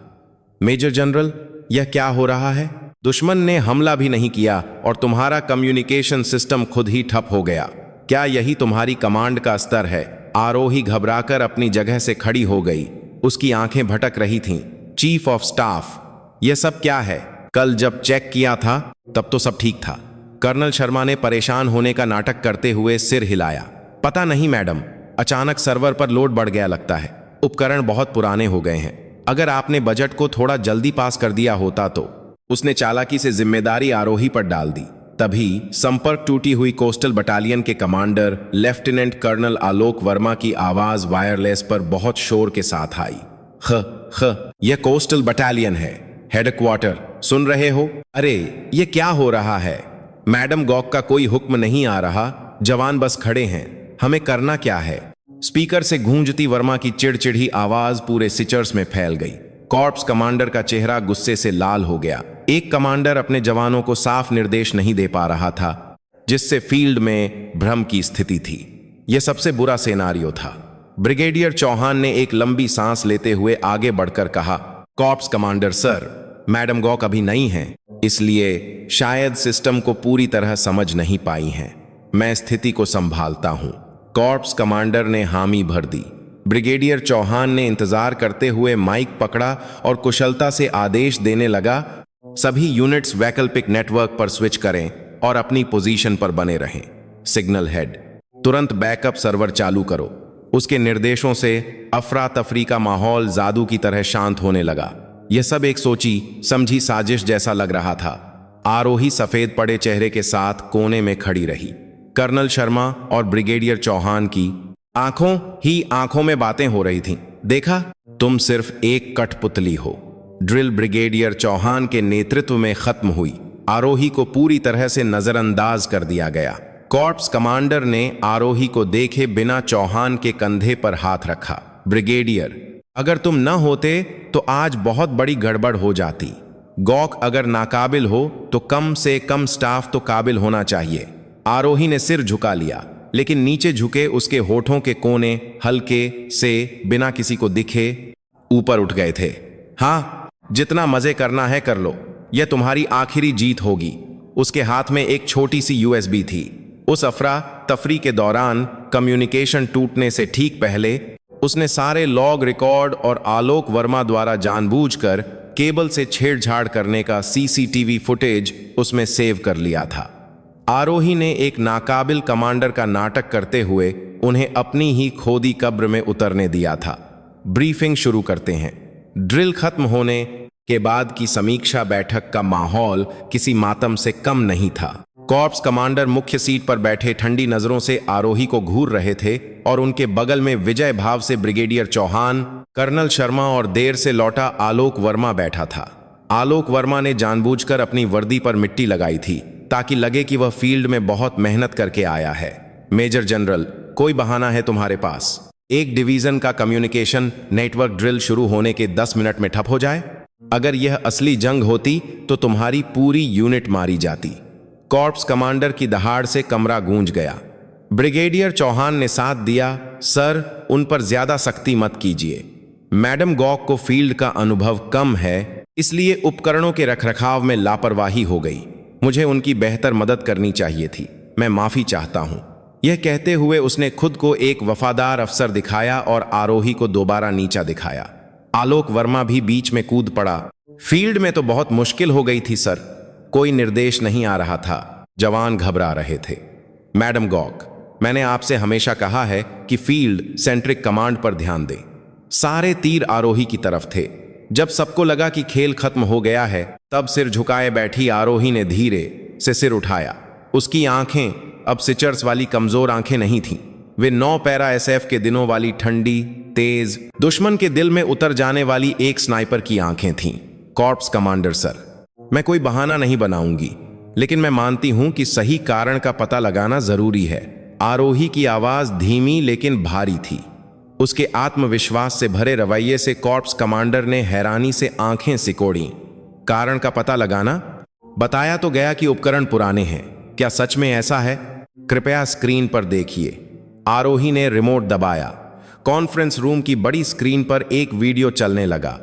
मेजर जनरल, यह क्या हो रहा है? दुश्मन ने हमला भी नहीं किया और तुम्हारा कम्युनिकेशन सिस्टम खुद ही ठप हो गया। क्या यही तुम्हारी कमांड का स्तर है? आरोही घबराकर अपनी जगह से खड़ी हो गई। उसकी आंखें भटक रही थीं। चीफ ऑफ स्टाफ, यह सब क्या है? कल जब चेक किया था तब तो सब ठीक था। कर्नल शर्मा ने परेशान होने का नाटक करते हुए सिर हिलाया। पता नहीं मैडम, अचानक सर्वर पर लोड बढ़ गया लगता है। उपकरण बहुत पुराने हो गए हैं। अगर आपने बजट को थोड़ा जल्दी पास कर दिया होता तो। उसने चालाकी से जिम्मेदारी आरोही पर डाल दी। तभी संपर्क टूटी हुई कोस्टल बटालियन के commander lieutenant colonel Alok Verma की आवाज वायरलेस पर बहुत शोर के साथ आई। यह कोस्टल बटालियन है, हेडक्वार्टर, सुन रहे हो? अरे, ये क्या हो रहा है? मैडम गॉक का कोई हुक्म नहीं आ रहा। जवान बस खड़े हैं। हमें करना क्या है? स्पीकर से गूंजती वर्मा की चिड़चिड़ी आवाज पूरे सिचर्स में फैल गई। कॉर्प्स कमांडर का चेहरा गुस्से से लाल हो गया। एक कमांडर अपने जवानों को साफ निर्देश नहीं दे पा रहा था, जिससे फील्ड में भ्रम की स्थिति थी। यह सबसे बुरा सिनेरियो था। ब्रिगेडियर चौहान ने एक लंबी सांस लेते हुए आगे बढ़कर कहा, corps commander sir, madam Gogh अभी नहीं हैं, इसलिए शायद सिस्टम को पूरी तरह समझ नहीं पाई हैं। मैं स्थिति को संभालता हूं। कॉर्प्स कमांडर ने हामी भर दी। ब्रिगेडियर चौहान ने इंतजार करते हुए माइक पकड़ा और कुशलता से आदेश देने लगा, सभी यूनिट्स वैकल्पिक नेटवर्क पर स्विच करें और अपनी पोजीशन पर बने रहें। सिग्नल हेड, तुरंत बैकअप सर्वर चालू करो। उसके निर्देशों से अफरा तफरी का माहौल जादू की तरह शांत होने लगा। यह सब एक सोची समझी साजिश जैसा लग रहा था। आरोही सफेद पड़े चेहरे के साथ कोने में खड़ी रही। कर्नल शर्मा और ब्रिगेडियर चौहान की आंखों ही आंखों में बातें हो रही थीं। देखा, तुम सिर्फ एक कठपुतली हो। ड्रिल ब्रिगेडियर चौहान के नेतृत्व में खत्म हुई। आरोही को पूरी तरह से नजरअंदाज कर दिया गया। कॉर्प्स कमांडर ने आरोही को देखे बिना चौहान के कंधे पर हाथ रखा। ब्रिगेडियर, अगर तुम न होते तो आज बहुत बड़ी गड़बड़ हो जाती। गॉक अगर नाकाबिल हो तो कम से कम स्टाफ तो काबिल होना चाहिए। आरोही ने सिर झुका लिया, लेकिन नीचे झुके उसके होठों के कोने हल्के से बिना किसी को दिखे ऊपर उठ गए थे। हाँ, जितना मजे करना है कर लो। यह तुम्हारी आखिरी जीत होगी। उसके हाथ में एक छोटी सी यूएसबी थी। उस अफरा तफरी के दौरान कम्युनिकेशन टूटने से ठीक पहले उसने सारे लॉग रिकॉर्ड और आलोक वर्मा द्वारा जानबूझकर केबल से छेड़छाड़ करने का सीसीटीवी फुटेज उसमें सेव कर लिया था। आरोही ने एक नाकाबिल कमांडर का नाटक करते हुए उन्हें अपनी ही खोदी कब्र में उतरने दिया था। ब्रीफिंग शुरू करते हैं। ड्रिल खत्म होने के बाद की समीक्षा बैठक का माहौल किसी मातम से कम नहीं था। कॉर्प्स कमांडर मुख्य सीट पर बैठे ठंडी नजरों से आरोही को घूर रहे थे और उनके बगल में विजय भाव से ब्रिगेडियर चौहान, कर्नल शर्मा और देर से लौटा आलोक वर्मा बैठा था। आलोक वर्मा ने जानबूझकर अपनी वर्दी पर मिट्टी लगाई थी ताकि लगे कि वह फील्ड में बहुत मेहनत करके आया है। मेजर जनरल, कोई बहाना है तुम्हारे पास? एक डिवीजन का कम्युनिकेशन नेटवर्क ड्रिल शुरू होने के 10 मिनट में ठप हो जाए? अगर यह असली जंग होती तो तुम्हारी पूरी यूनिट मारी जाती। कॉर्प्स कमांडर की दहाड़ से कमरा गूंज गया। ब्रिगेडियर चौहान ने साथ दिया, सर उन पर ज्यादा सख्ती मत कीजिए। मैडम गॉक को फील्ड का अनुभव कम है, इसलिए उपकरणों के रखरखाव में लापरवाही हो गई। मुझे उनकी बेहतर मदद करनी चाहिए थी। मैं माफी चाहता हूं। यह कहते हुए उसने खुद को एक वफादार अफसर दिखाया और आरोही को दोबारा नीचा दिखाया। आलोक वर्मा भी बीच में कूद पड़ा। फील्ड में तो बहुत मुश्किल हो गई थी सर। कोई निर्देश नहीं आ रहा था। जवान घबरा रहे थे। मैडम गॉक, मैंने आपसे हमेशा कहा है कि फील्ड सेंट्रिक कमांड पर ध्यान दें। सारे तीर आरोही की तरफ थे। जब सबको लगा कि खेल खत्म हो गया है, तब सिर झुकाए बैठी आरोही ने धीरे से सिर उठाया। उसकी आंखें अब सिचर्स वाली कमजोर आंखें नहीं थीं। वे 9 पैरा एसएफ के दिनों वाली ठंडी, तेज, दुश्मन के दिल में उतर जाने वाली एक स्नाइपर की आंखें थीं। कॉर्प्स कमांडर सर, मैं कोई बहाना नहीं बनाऊंगी, लेकिन मैं मानती हूं कि सही कारण का पता लगाना जरूरी है। आरोही की आवाज धीमी लेकिन भारी थी। उसके आत्मविश्वास से भरे रवैये से कॉर्प्स कमांडर ने हैरानी से आंखें सिकोड़ी। कारण का पता लगाना? बताया तो गया कि उपकरण पुराने हैं। क्या सच में ऐसा है? कृपया स्क्रीन पर देखिए। आरोही ने रिमोट दबाया। कॉन्फ्रेंस रूम की बड़ी स्क्रीन पर एक वीडियो चलने लगा।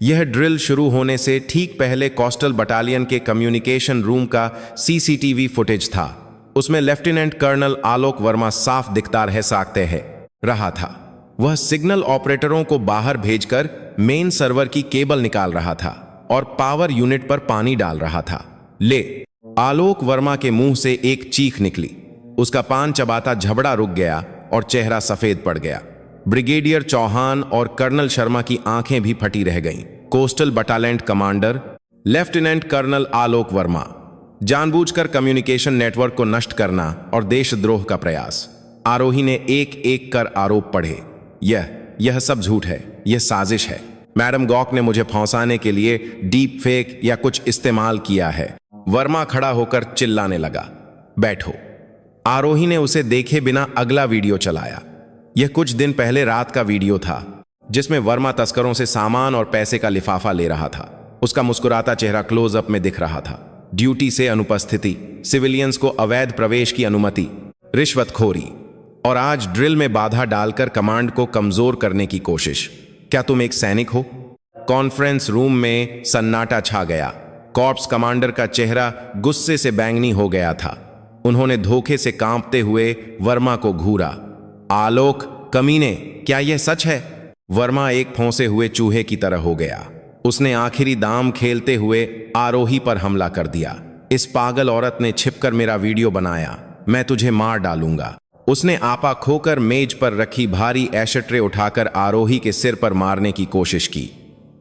यह ड्रिल शुरू होने से ठीक पहले कोस्टल बटालियन के कम्युनिकेशन रूम का सीसीटीवी फुटेज था। उसमें लेफ्टिनेंट कर्नल आलोक वर्मा साफ दिखता रहा था। वह सिग्नल ऑपरेटरों को बाहर भेजकर मेन सर्वर की केबल निकाल रहा था और पावर यूनिट पर पानी डाल रहा था। ले! आलोक वर्मा के मुंह से एक चीख निकली। उसका पान चबाता झबड़ा रुक गया और चेहरा सफेद पड़ गया। ब्रिगेडियर चौहान और कर्नल शर्मा की आंखें भी फटी रह गईं। Coastal battalion commander lieutenant colonel Alok Verma, जानबूझकर कम्युनिकेशन नेटवर्क को नष्ट करना और देशद्रोह का प्रयास। आरोही ने एक एक कर आरोप पढ़े। यह सब झूठ है, यह साजिश है। मैडम गॉक ने मुझे फंसाने के लिए डीप फेक या कुछ इस्तेमाल किया है। वर्मा खड़ा होकर चिल्लाने लगा। बैठो। आरोही ने उसे देखे बिना अगला वीडियो चलाया। यह कुछ दिन पहले रात का वीडियो था, जिसमें वर्मा तस्करों से सामान और पैसे का लिफाफा ले रहा था। उसका मुस्कुराता चेहरा क्लोजअप में दिख रहा था। ड्यूटी से अनुपस्थिति, सिविलियंस को अवैध प्रवेश की अनुमति, रिश्वतखोरी और आज ड्रिल में बाधा डालकर कमांड को कमजोर करने की कोशिश। क्या तुम एक सैनिक हो? कॉन्फ्रेंस रूम में सन्नाटा छा गया। कॉर्प्स कमांडर का चेहरा गुस्से से बैंगनी हो गया था। उन्होंने धोखे से कांपते हुए वर्मा को घूरा। आलोक, कमीने, क्या यह सच है? वर्मा एक फंसे हुए चूहे की तरह हो गया। उसने आखिरी दाम खेलते हुए आरोही पर हमला कर दिया। इस पागल औरत ने छिपकर मेरा वीडियो बनाया। मैं तुझे मार डालूंगा। उसने आपा खोकर मेज पर रखी भारी एशट्रे उठाकर आरोही के सिर पर मारने की कोशिश की।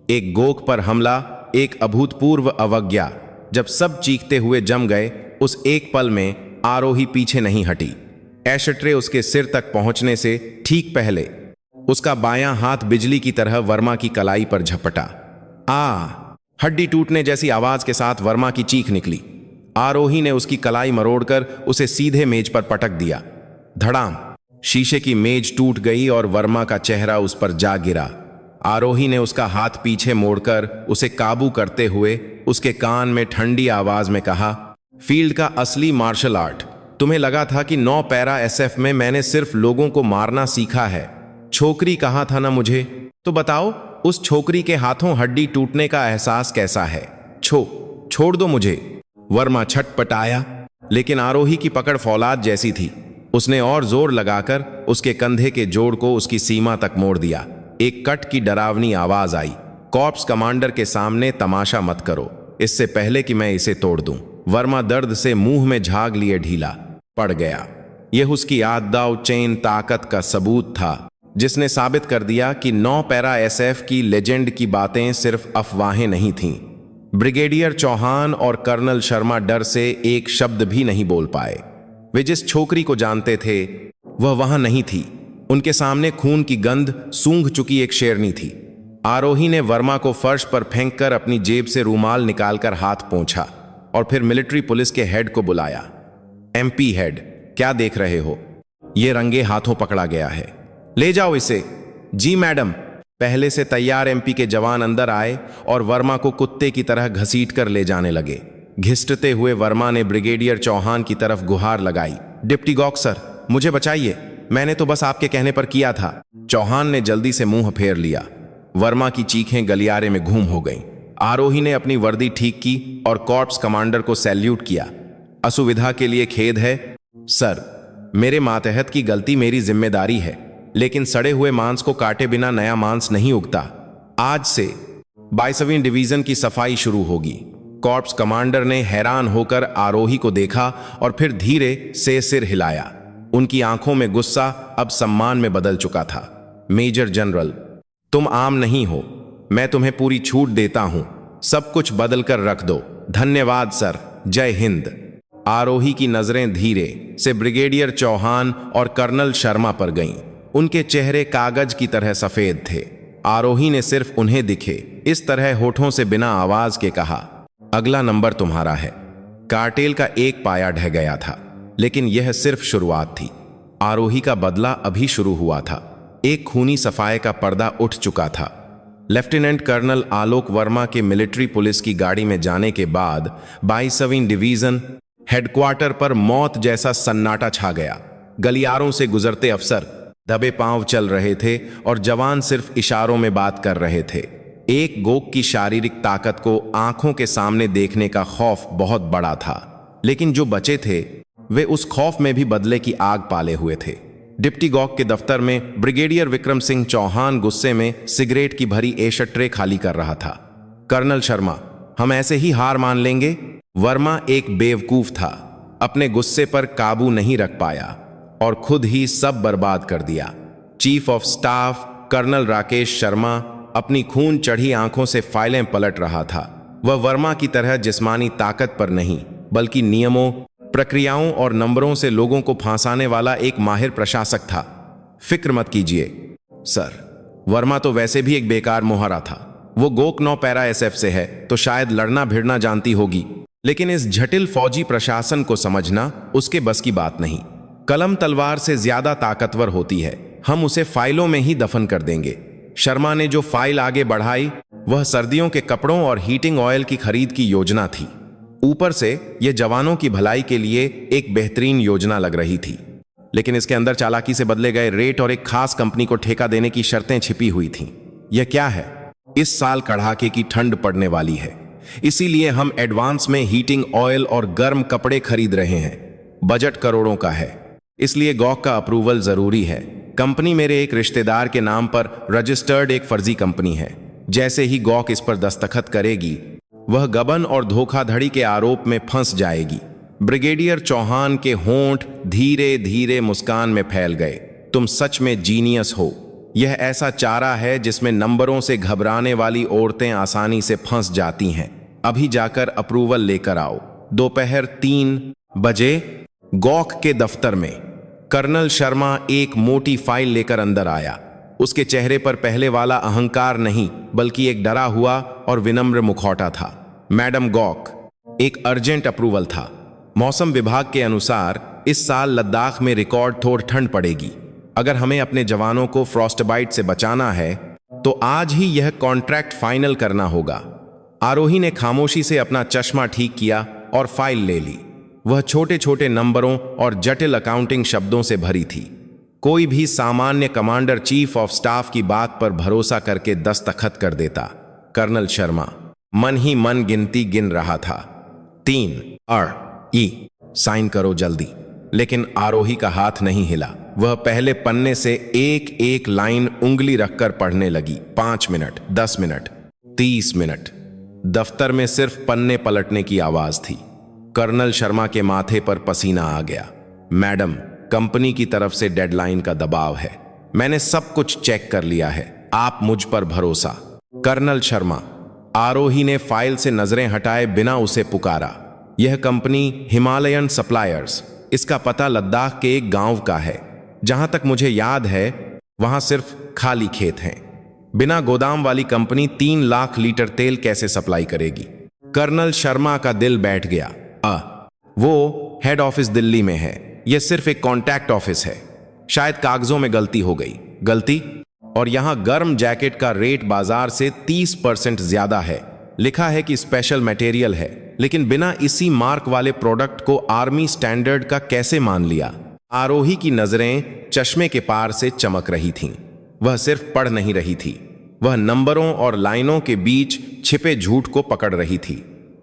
एक गोक पर हमला, एक अभूतपूर्व अवज्ञा। जब सब चीखते हुए जम गए, उस एक पल में आरोही पीछे नहीं हटी। एशट्रे उसके सिर तक पहुंचने से ठीक पहले उसका बायां हाथ बिजली की तरह वर्मा की कलाई पर झपटा। हड्डी टूटने जैसी आवाज के साथ वर्मा की चीख निकली। आरोही ने उसकी कलाई मरोड़कर उसे सीधे मेज पर पटक दिया। धड़ाम! शीशे की मेज टूट गई और वर्मा का चेहरा उस पर जा गिरा। आरोही ने उसका हाथ पीछे मोड़कर उसे काबू करते हुए उसके कान में ठंडी आवाज में कहा, फील्ड का असली मार्शल आर्ट। तुम्हें लगा था कि 9 पैरा एसएफ में मैंने सिर्फ लोगों को मारना सीखा है। छोकरी कहा था ना मुझे, तो बताओ उस छोकरी के हाथों हड्डी टूटने का एहसास कैसा है? छोड़ दो मुझे। वर्मा छटपटाया, लेकिन आरोही की पकड़ फौलाद जैसी थी। उसने और जोर लगाकर उसके कंधे के जोड़ को उसकी सीमा तक मोड़ दिया। एक कट की डरावनी आवाज आई, कॉर्प्स कमांडर के सामने तमाशा मत करो, इससे पहले कि मैं इसे तोड़ दूं। वर्मा दर्द से मुंह में झाग लिए ढीला पड़ गया। यह उसकी आदाव चेन ताकत का सबूत था, जिसने साबित कर दिया कि 9 पैरा एसएफ की लेजेंड की बातें सिर्फ अफवाहें नहीं थीं। ब्रिगेडियर चौहान और कर्नल शर्मा डर से एक शब्द भी नहीं बोल पाए। वे जिस छोकरी को जानते थे वह वहां नहीं थी। उनके सामने खून की गंध सूंघ चुकी एक शेरनी थी। आरोही ने वर्मा को फर्श पर फेंककर अपनी जेब से रूमाल निकालकर हाथ पोंछा और फिर मिलिट्री पुलिस के हेड को बुलाया। एमपी हेड, क्या देख रहे हो? ये रंगे हाथों पकड़ा गया है, ले जाओ इसे। जी मैडम। पहले से तैयार एमपी के जवान अंदर आए और वर्मा को कुत्ते की तरह घसीट कर ले जाने लगे। घिसटते हुए वर्मा ने ब्रिगेडियर चौहान की तरफ गुहार लगाई, डिप्टी गॉक सर, मुझे बचाइए, मैंने तो बस आपके कहने पर किया था। चौहान ने जल्दी से मुंह फेर लिया। वर्मा की चीखें गलियारे में घूम हो गईं। आरोही ने अपनी वर्दी ठीक की और कॉर्प्स कमांडर को सैल्यूट किया। असुविधा के लिए खेद है सर, मेरे मातहत की गलती मेरी जिम्मेदारी है, लेकिन सड़े हुए मांस को काटे बिना नया मांस नहीं उगता। आज से 22वीं डिवीजन की सफाई शुरू होगी। कॉर्प्स कमांडर ने हैरान होकर आरोही को देखा और फिर धीरे से सिर हिलाया। उनकी आंखों में गुस्सा अब सम्मान में बदल चुका था। मेजर जनरल, तुम आम नहीं हो, मैं तुम्हें पूरी छूट देता हूं, सब कुछ बदल कर रख दो। धन्यवाद सर, जय हिंद। आरोही की नजरें धीरे से ब्रिगेडियर चौहान और कर्नल शर्मा पर गईं। उनके चेहरे कागज की तरह सफेद थे। आरोही ने सिर्फ उन्हें दिखे इस तरह होठों से बिना आवाज के कहा, अगला नंबर तुम्हारा है। कार्टेल का एक पाया ढह गया था, लेकिन यह सिर्फ शुरुआत थी। आरोही का बदला अभी शुरू हुआ था। एक खूनी सफाई का पर्दा उठ चुका था। लेफ्टिनेंट कर्नल आलोक वर्मा के मिलिट्री पुलिस की गाड़ी में जाने के बाद 22वीं डिवीजन हेडक्वार्टर पर मौत जैसा सन्नाटा छा गया। गलियारों से गुजरते अफसर दबे पांव चल रहे थे और जवान सिर्फ इशारों में बात कर रहे थे। एक गोक की शारीरिक ताकत को आंखों के सामने देखने का खौफ बहुत बड़ा था, लेकिन जो बचे थे वे उस खौफ में भी बदले की आग पाले हुए थे। डिप्टी गॉक के दफ्तर में ब्रिगेडियर विक्रम सिंह चौहान गुस्से में सिगरेट की भरी एशट ट्रे खाली कर रहा था। कर्नल शर्मा, हम ऐसे ही हार मान लेंगे? वर्मा एक बेवकूफ था, अपने गुस्से पर काबू नहीं रख पाया और खुद ही सब बर्बाद कर दिया। Chief of staff colonel Rakesh Sharma अपनी खून चढ़ी आंखों से फाइलें पलट रहा था। वह वर्मा की तरह जिस्मानी ताकत पर नहीं, बल्कि नियमों, प्रक्रियाओं और नंबरों से लोगों को फांसाने वाला एक माहिर प्रशासक था। फिक्र मत कीजिए सर, वर्मा तो वैसे भी एक बेकार मोहरा था। वो गोक 9 पैरा एसएफ से है तो शायद लड़ना भिड़ना जानती होगी, लेकिन इस जटिल फौजी प्रशासन को समझना उसके बस की बात नहीं। कलम तलवार से ज्यादा ताकतवर होती है। हम उसे फाइलों में ही दफन कर देंगे। शर्मा ने जो फाइल आगे बढ़ाई वह सर्दियों के कपड़ों और हीटिंग ऑयल की खरीद की योजना थी। ऊपर से यह जवानों की भलाई के लिए एक बेहतरीन योजना लग रही थी, लेकिन इसके अंदर चालाकी से बदले गए रेट और एक खास कंपनी को ठेका देने की शर्तें छिपी हुई थीं। यह क्या है? इस साल कड़ाके की ठंड पड़ने वाली है, इसीलिए हम एडवांस में हीटिंग ऑयल और गर्म कपड़े खरीद रहे हैं। बजट करोड़ों का है, इसलिए गॉक का अप्रूवल जरूरी है। कंपनी मेरे एक रिश्तेदार के नाम पर रजिस्टर्ड एक फर्जी कंपनी है। जैसे ही गॉक इस पर दस्तखत करेगी वह गबन और धोखाधड़ी के आरोप में फंस जाएगी। ब्रिगेडियर चौहान के होंठ धीरे धीरे मुस्कान में फैल गए। तुम सच में जीनियस हो। यह ऐसा चारा है जिसमें नंबरों से घबराने वाली औरतें आसानी से फंस जाती हैं। अभी जाकर अप्रूवल लेकर आओ। दोपहर 3 बजे गॉक के दफ्तर में कर्नल शर्मा एक मोटी फाइल लेकर अंदर आया। उसके चेहरे पर पहले वाला अहंकार नहीं, बल्कि एक डरा हुआ और विनम्र मुखौटा था। मैडम गॉक, एक अर्जेंट अप्रूवल था। मौसम विभाग के अनुसार इस साल लद्दाख में रिकॉर्ड तोड़ ठंड पड़ेगी। अगर हमें अपने जवानों को फ्रॉस्टबाइट से बचाना है तो आज ही यह कॉन्ट्रैक्ट फाइनल करना होगा। आरोही ने खामोशी से अपना चश्मा ठीक किया और फाइल ले ली। वह छोटे छोटे नंबरों और जटिल अकाउंटिंग शब्दों से भरी थी। कोई भी सामान्य कमांडर चीफ ऑफ स्टाफ की बात पर भरोसा करके दस्तखत कर देता। कर्नल शर्मा, मन ही मन गिनती गिन रहा था। 3 ई साइन करो जल्दी। लेकिन आरोही का हाथ नहीं हिला। वह पहले पन्ने से एक एक लाइन उंगली रखकर पढ़ने लगी। 5 मिनट, 10 मिनट, 30 मिनट। दफ्तर में सिर्फ पन्ने पलटने की आवाज थी। कर्नल शर्मा के माथे पर पसीना आ गया। मैडम, कंपनी की तरफ से डेडलाइन का दबाव है। मैंने सब कुछ चेक कर लिया है, आप मुझ पर भरोसा। कर्नल शर्मा। आरोही ने फाइल से नजरें हटाए बिना उसे पुकारा। यह कंपनी हिमालयन सप्लायर्स, इसका पता लद्दाख के एक गांव का है। जहां तक मुझे याद है वहां सिर्फ खाली खेत हैं। बिना गोदाम वाली कंपनी 3 लाख लीटर तेल कैसे सप्लाई करेगी? कर्नल शर्मा का दिल बैठ गया। वो हेड ऑफिस दिल्ली में है, यह सिर्फ एक कॉन्टैक्ट ऑफिस है। शायद कागजों में गलती हो गई। गलती? और यहां गर्म जैकेट का रेट बाजार से 30% ज्यादा है। लिखा है कि स्पेशल मटेरियल है, लेकिन बिना इसी मार्क वाले प्रोडक्ट को आर्मी स्टैंडर्ड का कैसे मान लिया? आरोही की नजरें चश्मे के पार से चमक रही थीं। वह सिर्फ पढ़ नहीं रही थी, वह नंबरों और लाइनों के बीच छिपे झूठ को पकड़ रही थी।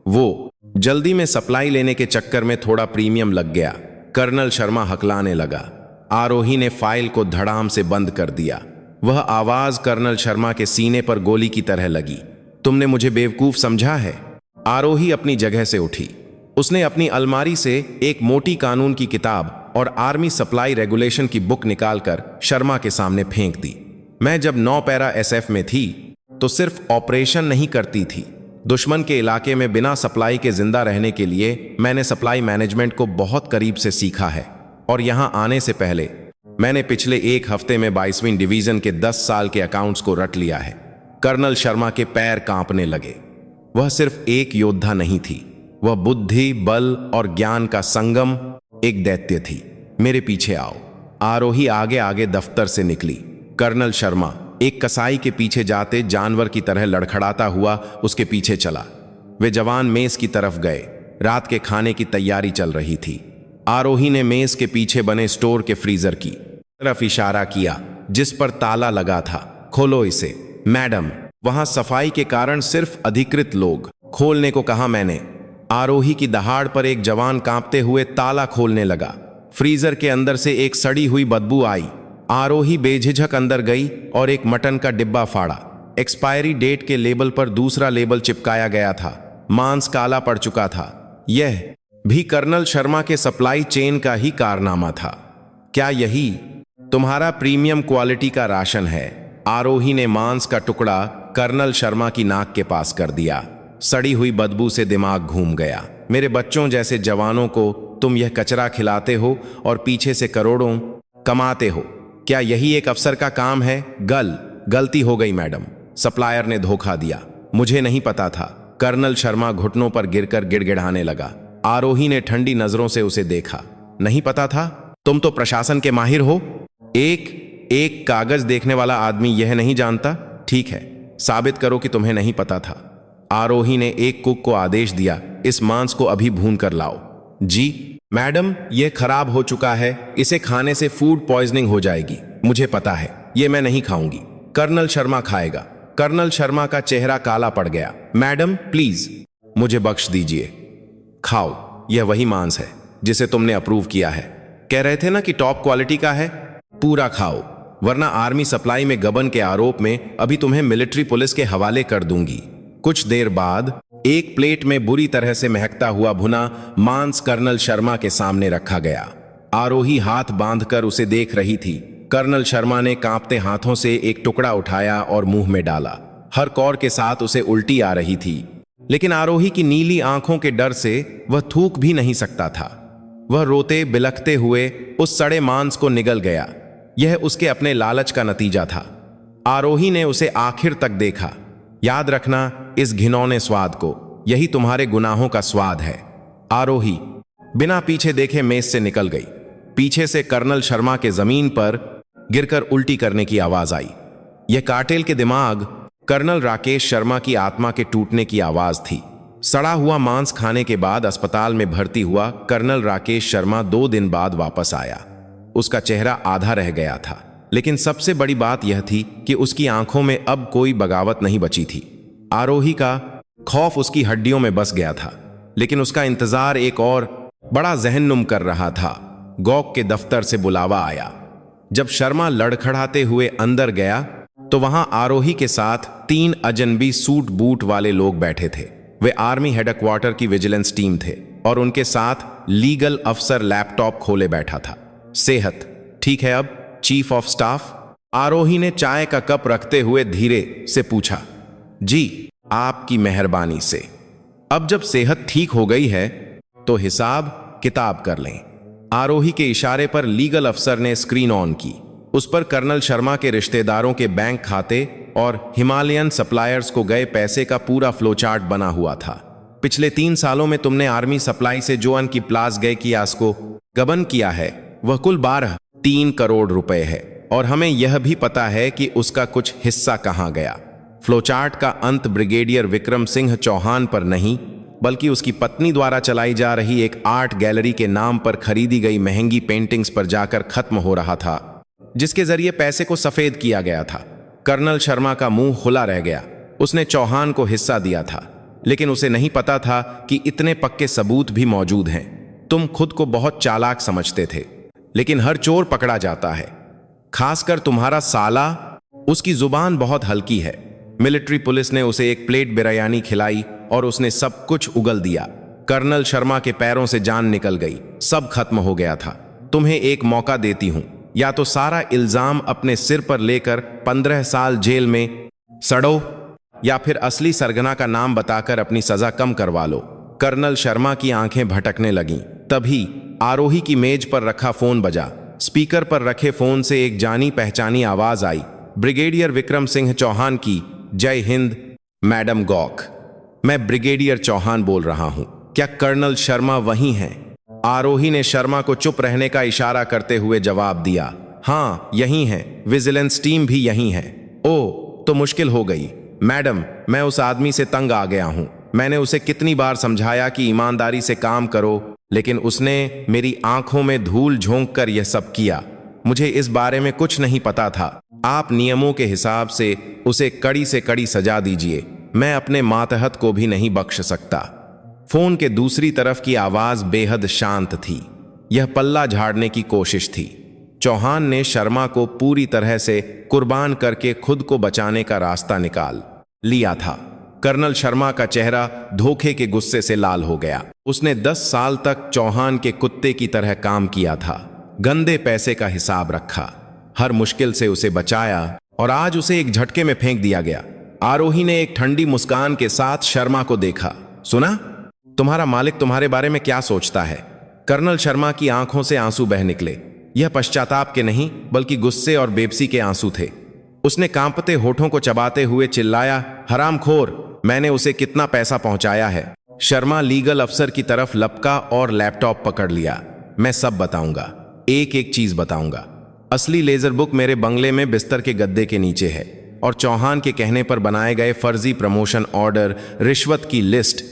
वो जल्दी में सप्लाई लेने के चक्कर में थोड़ा प्रीमियम लग गया। कर्नल शर्मा हकलाने लगा। आरोही ने फाइल को धड़ाम से बंद कर दिया। वह आवाज कर्नल शर्मा के सीने पर गोली की तरह लगी। तुमने मुझे बेवकूफ समझा है? आरोही अपनी जगह से उठी। उसने अपनी अलमारी से एक मोटी कानून की किताब और आर्मी सप्लाई रेगुलेशन की बुक निकालकर शर्मा के सामने फेंक दी। मैं जब 9 पैरा SF में थी तो सिर्फ ऑपरेशन नहीं करती थी। दुश्मन के इलाके में बिना सप्लाई के जिंदा रहने के लिए मैंने सप्लाई मैनेजमेंट को बहुत करीब से सीखा है। और यहां आने से पहले मैंने पिछले 1 हफ्ते में 22वीं डिवीजन के 10 साल के अकाउंट्स को रट लिया है। कर्नल शर्मा के पैर कांपने लगे। वह सिर्फ एक योद्धा नहीं थी, वह बुद्धि, बल और ज्ञान का संगम एक दैत्य थी। मेरे पीछे आओ। आरोही आगे आगे दफ्तर से निकली। कर्नल शर्मा एक कसाई के पीछे जाते जानवर की तरह लड़खड़ाता हुआ उसके पीछे चला। वे जवान मेज की तरफ गए। रात के खाने की तैयारी चल रही थी। आरोही ने मेज के पीछे बने स्टोर के फ्रीजर की तरफ इशारा किया, जिस पर ताला लगा था। खोलो इसे। मैडम, वहां सफाई के कारण सिर्फ अधिकृत लोग। खोलने को कहा मैंने। आरोही की दहाड़ पर एक जवान कांपते हुए ताला खोलने लगा। फ्रीजर के अंदर से एक सड़ी हुई बदबू आई। आरोही बेझिझक अंदर गई और एक मटन का डिब्बा फाड़ा। एक्सपायरी डेट के लेबल पर दूसरा लेबल चिपकाया गया था। मांस काला पड़ चुका था। यह भी कर्नल शर्मा के सप्लाई चेन का ही कारनामा था। क्या यही तुम्हारा प्रीमियम क्वालिटी का राशन है? आरोही ने मांस का टुकड़ा कर्नल शर्मा की नाक के पास कर दिया। सड़ी हुई बदबू से दिमाग घूम गया। मेरे बच्चों जैसे जवानों को तुम यह कचरा खिलाते हो और पीछे से करोड़ों कमाते हो। क्या यही एक अफसर का काम है? गलती हो गई मैडम। सप्लायर ने धोखा दिया। मुझे नहीं पता था। कर्नल शर्मा घुटनों पर गिरकर गिड़गिड़ाने लगा। आरोही ने ठंडी नजरों से उसे देखा। नहीं पता था? तुम तो प्रशासन के माहिर हो। एक कागज देखने वाला आदमी यह नहीं जानता? ठीक है, साबित करो कि तुम्हें नहीं पता था। आरोही ने एक कुक को आदेश दिया, इस मांस को अभी भून कर लाओ। जी मैडम, यह खराब हो चुका है, इसे खाने से फूड पॉइजनिंग हो जाएगी। मुझे पता है, यह मैं नहीं खाऊंगी। कर्नल शर्मा खाएगा। कर्नल शर्मा का चेहरा काला पड़ गया। मैडम प्लीज मुझे बख्श दीजिए। खाओ, यह वही मांस है जिसे तुमने अप्रूव किया है। कह रहे थे ना कि टॉप क्वालिटी का है। पूरा खाओ, वरना आर्मी सप्लाई में गबन के आरोप में अभी तुम्हें मिलिट्री पुलिस के हवाले कर दूंगी। कुछ देर बाद एक प्लेट में बुरी तरह से महकता हुआ भुना मांस कर्नल शर्मा के सामने रखा गया। आरोही हाथ बांधकर उसे देख रही थी। कर्नल शर्मा ने कांपते हाथों से एक टुकड़ा उठाया और मुंह में डाला। हर कौर के साथ उसे उल्टी आ रही थी, लेकिन आरोही की नीली आंखों के डर से वह थूक भी नहीं सकता था। वह रोते बिलखते हुए उस सड़े मांस को निगल गया। यह उसके अपने लालच का नतीजा था। आरोही ने उसे आखिर तक देखा। याद रखना इस घिनौने स्वाद को, यही तुम्हारे गुनाहों का स्वाद है। आरोही बिना पीछे देखे मेज से निकल गई। पीछे से कर्नल शर्मा के जमीन पर गिरकर उल्टी करने की आवाज आई। यह कार्टेल के दिमाग कर्नल राकेश शर्मा की आत्मा के टूटने की आवाज थी। सड़ा हुआ मांस खाने के बाद अस्पताल में भर्ती हुआ कर्नल राकेश शर्मा 2 दिन बाद वापस आया। उसका चेहरा आधा रह गया था, लेकिन सबसे बड़ी बात यह थी कि उसकी आंखों में अब कोई बगावत नहीं बची थी। आरोही का खौफ उसकी हड्डियों में बस गया था, लेकिन उसका इंतजार एक और बड़ा जहन्नुम कर रहा था। गॉक के दफ्तर से बुलावा आया। जब शर्मा लड़खड़ाते हुए अंदर गया तो वहां आरोही के साथ 3 अजनबी सूट बूट वाले लोग बैठे थे। वे आर्मी हेडक्वार्टर की विजिलेंस टीम थे और उनके साथ लीगल अफसर लैपटॉप खोले बैठा था। सेहत ठीक है अब, चीफ ऑफ स्टाफ? आरोही ने चाय का कप रखते हुए धीरे से पूछा। जी, आपकी मेहरबानी से। अब जब सेहत ठीक हो गई है तो हिसाब किताब कर लें। आरोही के इशारे पर लीगल अफसर ने स्क्रीन ऑन की। उस पर कर्नल शर्मा के रिश्तेदारों के बैंक खाते और हिमालयन सप्लायर्स को गए पैसे का पूरा फ्लोचार्ट बना हुआ था। पिछले 3 सालों में तुमने आर्मी सप्लाई से जो की प्लास गए कियास को गबन किया है वह कुल 3 करोड़ रुपए है, और हमें यह भी पता है कि उसका कुछ हिस्सा कहां गया। फ्लोचार्ट का अंत ब्रिगेडियर विक्रम सिंह चौहान पर नहीं, बल्कि उसकी पत्नी द्वारा चलाई जा रही एक आर्ट गैलरी के नाम पर खरीदी गई महंगी पेंटिंग्स पर जाकर खत्म हो रहा था, जिसके जरिए पैसे को सफेद किया गया था। कर्नल शर्मा का मुंह खुला रह गया। उसने चौहान को हिस्सा दिया था, लेकिन उसे नहीं पता था कि इतने पक्के सबूत भी मौजूद हैं। तुम खुद को बहुत चालाक समझते थे, लेकिन हर चोर पकड़ा जाता है, खासकर तुम्हारा साला। उसकी जुबान बहुत हल्की है। मिलिट्री पुलिस ने उसे एक प्लेट बिरयानी खिलाई और उसने सब कुछ उगल दिया। कर्नल शर्मा के पैरों से जान निकल गई, सब खत्म हो गया था। तुम्हें एक मौका देती हूं, या तो सारा इल्जाम अपने सिर पर लेकर 15 साल जेल में सड़ो, या फिर असली सरगना का नाम बताकर अपनी सजा कम करवा लो। कर्नल शर्मा की आंखें भटकने लगीं। तभी आरोही की मेज पर रखा फोन बजा। स्पीकर पर रखे फोन से एक जानी पहचानी आवाज आई। ब्रिगेडियर विक्रम सिंह चौहान की। जय हिंद मैडम गॉक, मैं ब्रिगेडियर चौहान बोल रहा हूं। क्या कर्नल शर्मा वही हैं? आरोही ने शर्मा को चुप रहने का इशारा करते हुए जवाब दिया। हाँ, यही हैं, विजिलेंस टीम भी यही है। ओह, तो मुश्किल हो गई। मैडम, मैं उस आदमी से तंग आ गया हूं। मैंने उसे कितनी बार समझाया कि ईमानदारी से काम करो, लेकिन उसने मेरी आंखों में धूल झोंक कर यह सब किया। मुझे इस बारे में कुछ नहीं पता था। आप नियमों के हिसाब से उसे कड़ी से कड़ी सजा दीजिए। मैं अपने मातहत को भी नहीं बख्श सकता। फोन के दूसरी तरफ की आवाज बेहद शांत थी। यह पल्ला झाड़ने की कोशिश थी। चौहान ने शर्मा को पूरी तरह से कुर्बान करके खुद को बचाने का रास्ता निकाल लिया था। कर्नल शर्मा का चेहरा धोखे के गुस्से से लाल हो गया। उसने 10 साल तक चौहान के कुत्ते की तरह काम किया था, गंदे पैसे का हिसाब रखा, हर मुश्किल से उसे बचाया, और आज उसे एक झटके में फेंक दिया गया। आरोही ने एक ठंडी मुस्कान के साथ शर्मा को देखा। सुना, तुम्हारा मालिक तुम्हारे बारे में क्या सोचता है? कर्नल शर्मा की आंखों से आंसू बह निकले। यह पश्चाताप के नहीं, बल्कि गुस्से और बेबसी के आंसू थे। उसने कांपते होठों को चबाते हुए चिल्लाया, हरामखोर, मैंने उसे कितना पैसा पहुंचाया है? शर्मा लीगल अफसर की तरफ लपका और लैपटॉप पकड़ लिया। मैं सब बताऊंगा, एक एक चीज बताऊंगा। असली लेजर बुक मेरे बंगले में बिस्तर के गद्दे के नीचे है, और चौहान के कहने पर बनाए गए फर्जी प्रमोशन ऑर्डर, रिश्वत की लिस्ट,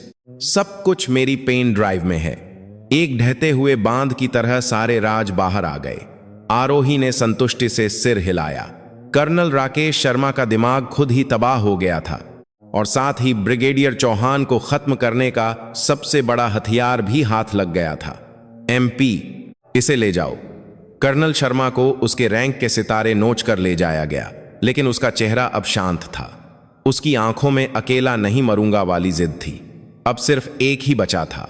सब कुछ मेरी पेन ड्राइव में है। एक ढहते हुए बांध की तरह सारे राज बाहर आ गए। आरोही ने संतुष्टि से सिर हिलाया। कर्नल राकेश शर्मा का दिमाग खुद ही तबाह हो गया था, और साथ ही ब्रिगेडियर चौहान को खत्म करने का सबसे बड़ा हथियार भी हाथ लग गया था। MP, इसे ले जाओ। कर्नल शर्मा को उसके रैंक के सितारे नोच कर ले जाया गया, लेकिन उसका चेहरा अब शांत था। उसकी आंखों में अकेला नहीं मरूंगा वाली जिद थी। अब सिर्फ एक ही बचा था।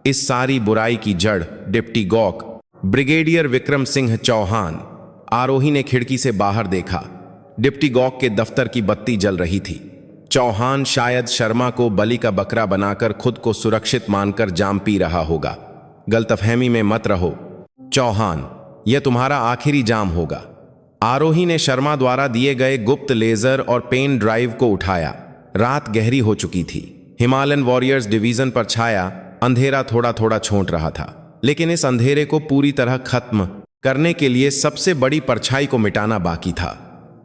इस सारी बुराई की जड़ डिप्टी गॉक, ब्रिगेडियर विक्रम सिंह चौहान। आरोही ने खिड़की से बाहर देखा। डिप्टी गॉक के दफ्तर की बत्ती जल रही थी। चौहान शायद शर्मा को बलि का बकरा बनाकर खुद को सुरक्षित मानकर जाम पी रहा होगा। गलतफहमी में मत रहो चौहान, यह तुम्हारा आखिरी जाम होगा। आरोही ने शर्मा द्वारा दिए गए गुप्त लेजर और पेन ड्राइव को उठाया। रात गहरी हो चुकी थी। हिमालयन वॉरियर्स डिवीजन पर छाया अंधेरा थोड़ा थोड़ा छोंट रहा था, लेकिन इस अंधेरे को पूरी तरह खत्म करने के लिए सबसे बड़ी परछाई को मिटाना बाकी था।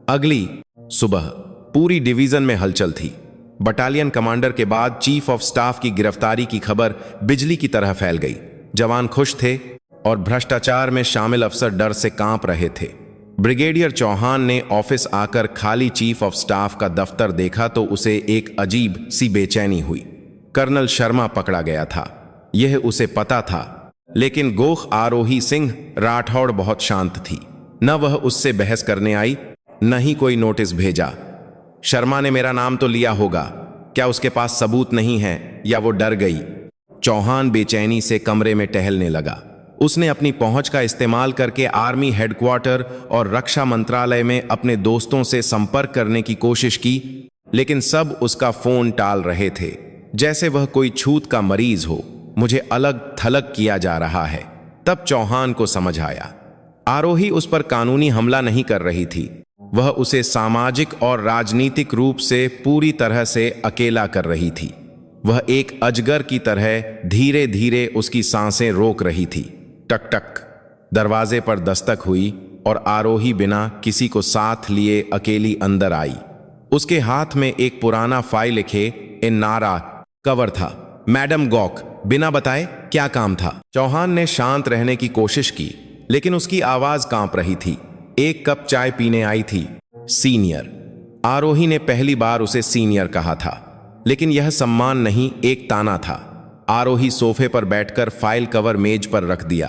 अगली सुबह पूरी डिवीजन में हलचल थी। बटालियन कमांडर के बाद चीफ ऑफ स्टाफ की गिरफ्तारी की खबर बिजली की तरह फैल गई। जवान खुश थे और भ्रष्टाचार में शामिल अफसर डर से कांप रहे थे। ब्रिगेडियर चौहान ने ऑफिस आकर खाली चीफ ऑफ स्टाफ का दफ्तर देखा तो उसे एक अजीब सी बेचैनी हुई। कर्नल शर्मा पकड़ा गया था, यह उसे पता था, लेकिन गोख आरोही सिंह राठौड़ बहुत शांत थी। न वह उससे बहस करने आई, न ही कोई नोटिस भेजा। शर्मा ने मेरा नाम तो लिया होगा, क्या उसके पास सबूत नहीं है या वो डर गई? चौहान बेचैनी से कमरे में टहलने लगा। उसने अपनी पहुंच का इस्तेमाल करके आर्मी हेडक्वार्टर और रक्षा मंत्रालय में अपने दोस्तों से संपर्क करने की कोशिश की, लेकिन सब उसका फोन टाल रहे थे, जैसे वह कोई छूत का मरीज हो। मुझे अलग थलग किया जा रहा है। तब चौहान को समझ आया, आरोही उस पर कानूनी हमला नहीं कर रही थी, वह उसे सामाजिक और राजनीतिक रूप से पूरी तरह से अकेला कर रही थी। वह एक अजगर की तरह धीरे धीरे उसकी सांसें रोक रही थी। टक टक दरवाजे पर दस्तक हुई और आरोही बिना किसी को साथ लिए अकेली अंदर आई। उसके हाथ में एक पुराना फाइल लिखे ए नारा कवर था। मैडम गौक, बिना बताए क्या काम था? चौहान ने शांत रहने की कोशिश की, लेकिन उसकी आवाज कांप रही थी। एक कप चाय पीने आई थी। सीनियर। आरोही ने पहली बार उसे सीनियर कहा था, लेकिन यह सम्मान नहीं, एक ताना था। आरोही सोफे पर बैठकर फाइल कवर मेज पर रख दिया।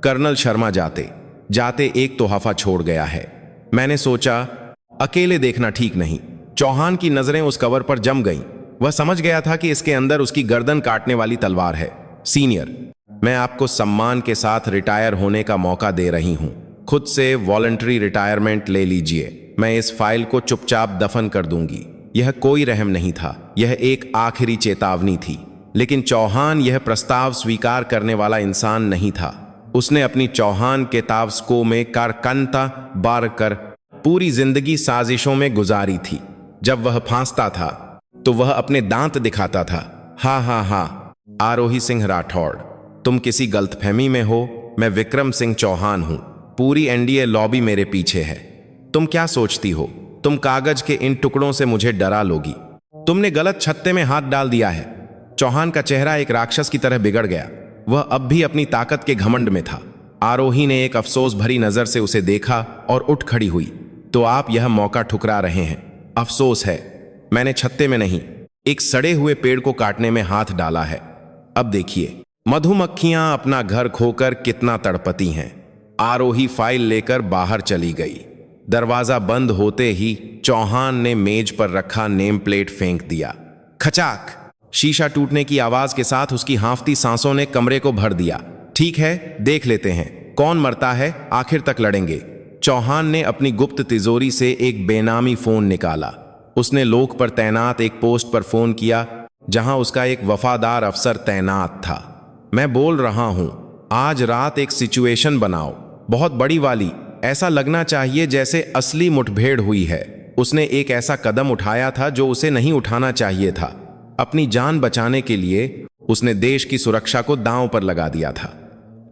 कर्नल शर्मा जाते जाते एक तोहफा छोड़ गया है। मैंने सोचा अकेले देखना ठीक नहीं। चौहान की नजरें उस कवर पर जम गईं। वह समझ गया था कि इसके अंदर उसकी गर्दन काटने वाली तलवार है। सीनियर, मैं आपको सम्मान के साथ रिटायर होने का मौका दे रही हूं। खुद से वॉलंटरी रिटायरमेंट ले लीजिए। मैं इस फाइल को चुपचाप दफन कर दूंगी। यह कोई रहम नहीं था, यह एक आखिरी चेतावनी थी। लेकिन चौहान यह प्रस्ताव स्वीकार करने वाला इंसान नहीं था। उसने अपनी चौहान के तावस्को में कारकंता बार कर पूरी जिंदगी साजिशों में गुजारी थी। जब वह फांसता था तो वह अपने दांत दिखाता था। हा हा हा। आरोही सिंह राठौड़, तुम किसी गलतफहमी में हो। मैं विक्रम सिंह चौहान हूं। पूरी एनडीए लॉबी मेरे पीछे है। तुम क्या सोचती हो? तुम कागज के इन टुकड़ों से मुझे डरा लोगी। तुमने गलत छत्ते में हाथ डाल दिया है। चौहान का चेहरा एक राक्षस की तरह बिगड़ गया। वह अब भी अपनी ताकत के घमंड में था। आरोही ने एक अफसोस भरी नजर से उसे देखा और उठ खड़ी हुई। तो आप यह मौका ठुकरा रहे हैं। अफसोस है, मैंने छत्ते में नहीं, एक सड़े हुए पेड़ को काटने में हाथ डाला है। अब देखिए मधुमक्खियां अपना घर खोकर कितना तड़पती हैं। आरोही फाइल लेकर बाहर चली गई। दरवाजा बंद होते ही चौहान ने मेज पर रखा नेम प्लेट फेंक दिया। खचाक। शीशा टूटने की आवाज के साथ उसकी हांफती सांसों ने कमरे को भर दिया। ठीक है, देख लेते हैं कौन मरता है, आखिर तक लड़ेंगे। चौहान ने अपनी गुप्त तिजोरी से एक बेनामी फोन निकाला। उसने लोक पर तैनात एक पोस्ट पर फोन किया, जहां उसका एक वफादार अफसर तैनात था। मैं बोल रहा हूं, आज रात एक सिचुएशन बनाओ, बहुत बड़ी वाली। ऐसा लगना चाहिए जैसे असली मुठभेड़ हुई है। उसने एक ऐसा कदम उठाया था जो उसे नहीं उठाना चाहिए था। अपनी जान बचाने के लिए उसने देश की सुरक्षा को दांव पर लगा दिया था।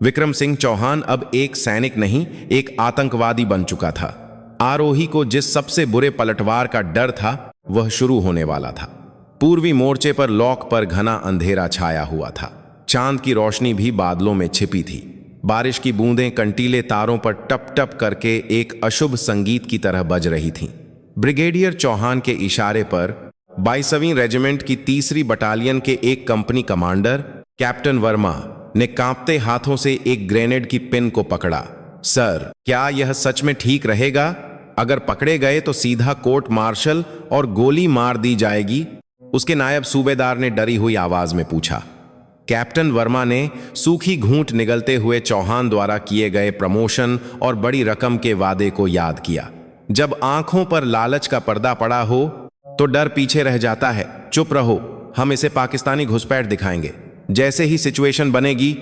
विक्रम सिंह चौहान अब एक सैनिक नहीं, एक आतंकवादी बन चुका था। आरोही को जिस सबसे बुरे पलटवार का डर था वह शुरू होने वाला था। पूर्वी मोर्चे पर लॉक पर घना अंधेरा छाया हुआ था। चांद की रोशनी भी बादलों में छिपी थी। बारिश की बूंदें कंटीले तारों पर टप टप करके एक अशुभ संगीत की तरह बज रही थीं। ब्रिगेडियर चौहान के इशारे पर 22वीं रेजिमेंट की 3री बटालियन के एक कंपनी कमांडर कैप्टन वर्मा ने कांपते हाथों से एक ग्रेनेड की पिन को पकड़ा। सर, क्या यह सच में ठीक रहेगा? अगर पकड़े गए तो सीधा कोर्ट मार्शल और गोली मार दी जाएगी। उसके नायब सूबेदार ने डरी हुई आवाज में पूछा। कैप्टन वर्मा ने सूखी घूंट निगलते हुए चौहान द्वारा किए गए प्रमोशन और बड़ी रकम के वादे को याद किया। जब आंखों पर लालच का पर्दा पड़ा हो तो डर पीछे रह जाता है। चुप रहो, हम इसे पाकिस्तानी घुसपैठ दिखाएंगे। जैसे ही सिचुएशन बनेगी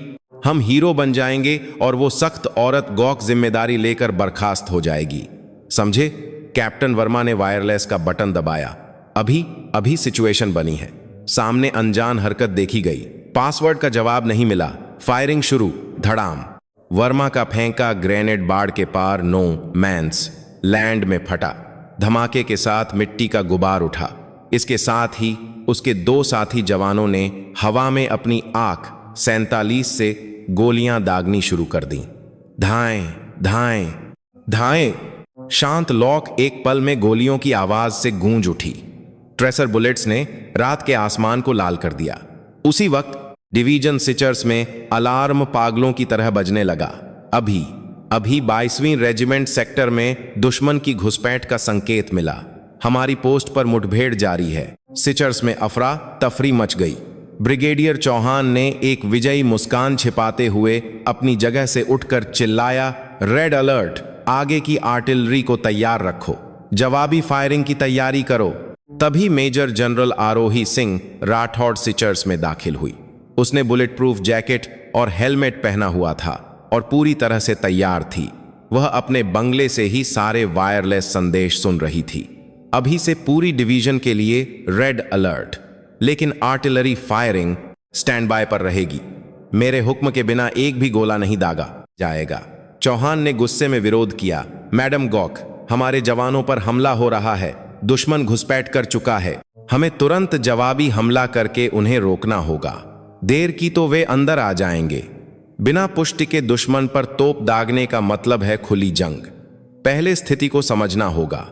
हम हीरो बन जाएंगे और वो सख्त औरत गौक जिम्मेदारी लेकर बर्खास्त हो जाएगी। समझे? कैप्टन वर्मा ने वायरलेस का बटन दबाया। अभी सिचुएशन बनी है। सामने अनजान हरकत देखी गई। पासवर्ड का जवाब नहीं मिला। फायरिंग शुरू। धड़ाम। वर्मा का फेंका ग्रेनेड बाढ़ के पार नो मैंस लैंड में फटा। धमाके के साथ मिट्टी का गुबार उठा। इसके साथ ही उसके 2 साथी जवानों ने हवा में अपनी आंख 47 से गोलियां दागनी शुरू कर दी। धाएं धाएं धाएं। शांत लॉक एक पल में गोलियों की आवाज से गूंज उठी। ट्रेसर बुलेट्स ने रात के आसमान को लाल कर दिया। उसी वक्त डिवीजन सिचर्स में अलार्म पागलों की तरह बजने लगा। अभी 22वीं रेजिमेंट सेक्टर में दुश्मन की घुसपैठ का संकेत मिला। हमारी पोस्ट पर मुठभेड़ जारी है। सिचर्स में अफरा तफरी मच गई। ब्रिगेडियर चौहान ने एक विजयी मुस्कान छिपाते हुए अपनी जगह से उठकर चिल्लाया, रेड अलर्ट, आगे की आर्टिलरी को तैयार रखो, जवाबी फायरिंग की तैयारी करो। तभी मेजर जनरल आरोही सिंह राठौड़ सिचर्स में दाखिल हुई। उसने बुलेट प्रूफ जैकेट और हेलमेट पहना हुआ था और पूरी तरह से तैयार थी। वह अपने बंगले से ही सारे वायरलेस संदेश सुन रही थी। अभी से पूरी डिवीजन के लिए रेड अलर्ट, लेकिन आर्टिलरी फायरिंग स्टैंड बाय पर रहेगी। मेरे हुक्म के बिना एक भी गोला नहीं दागा जाएगा। चौहान ने गुस्से में विरोध किया, मैडम गॉक, हमारे जवानों पर हमला हो रहा है। दुश्मन घुसपैठ कर चुका है। हमें तुरंत जवाबी हमला करके उन्हें रोकना होगा। देर की तो वे अंदर आ जाएंगे। बिना पुष्टि के दुश्मन पर तोप दागने का मतलब है खुली जंग। पहले स्थिति को समझना होगा।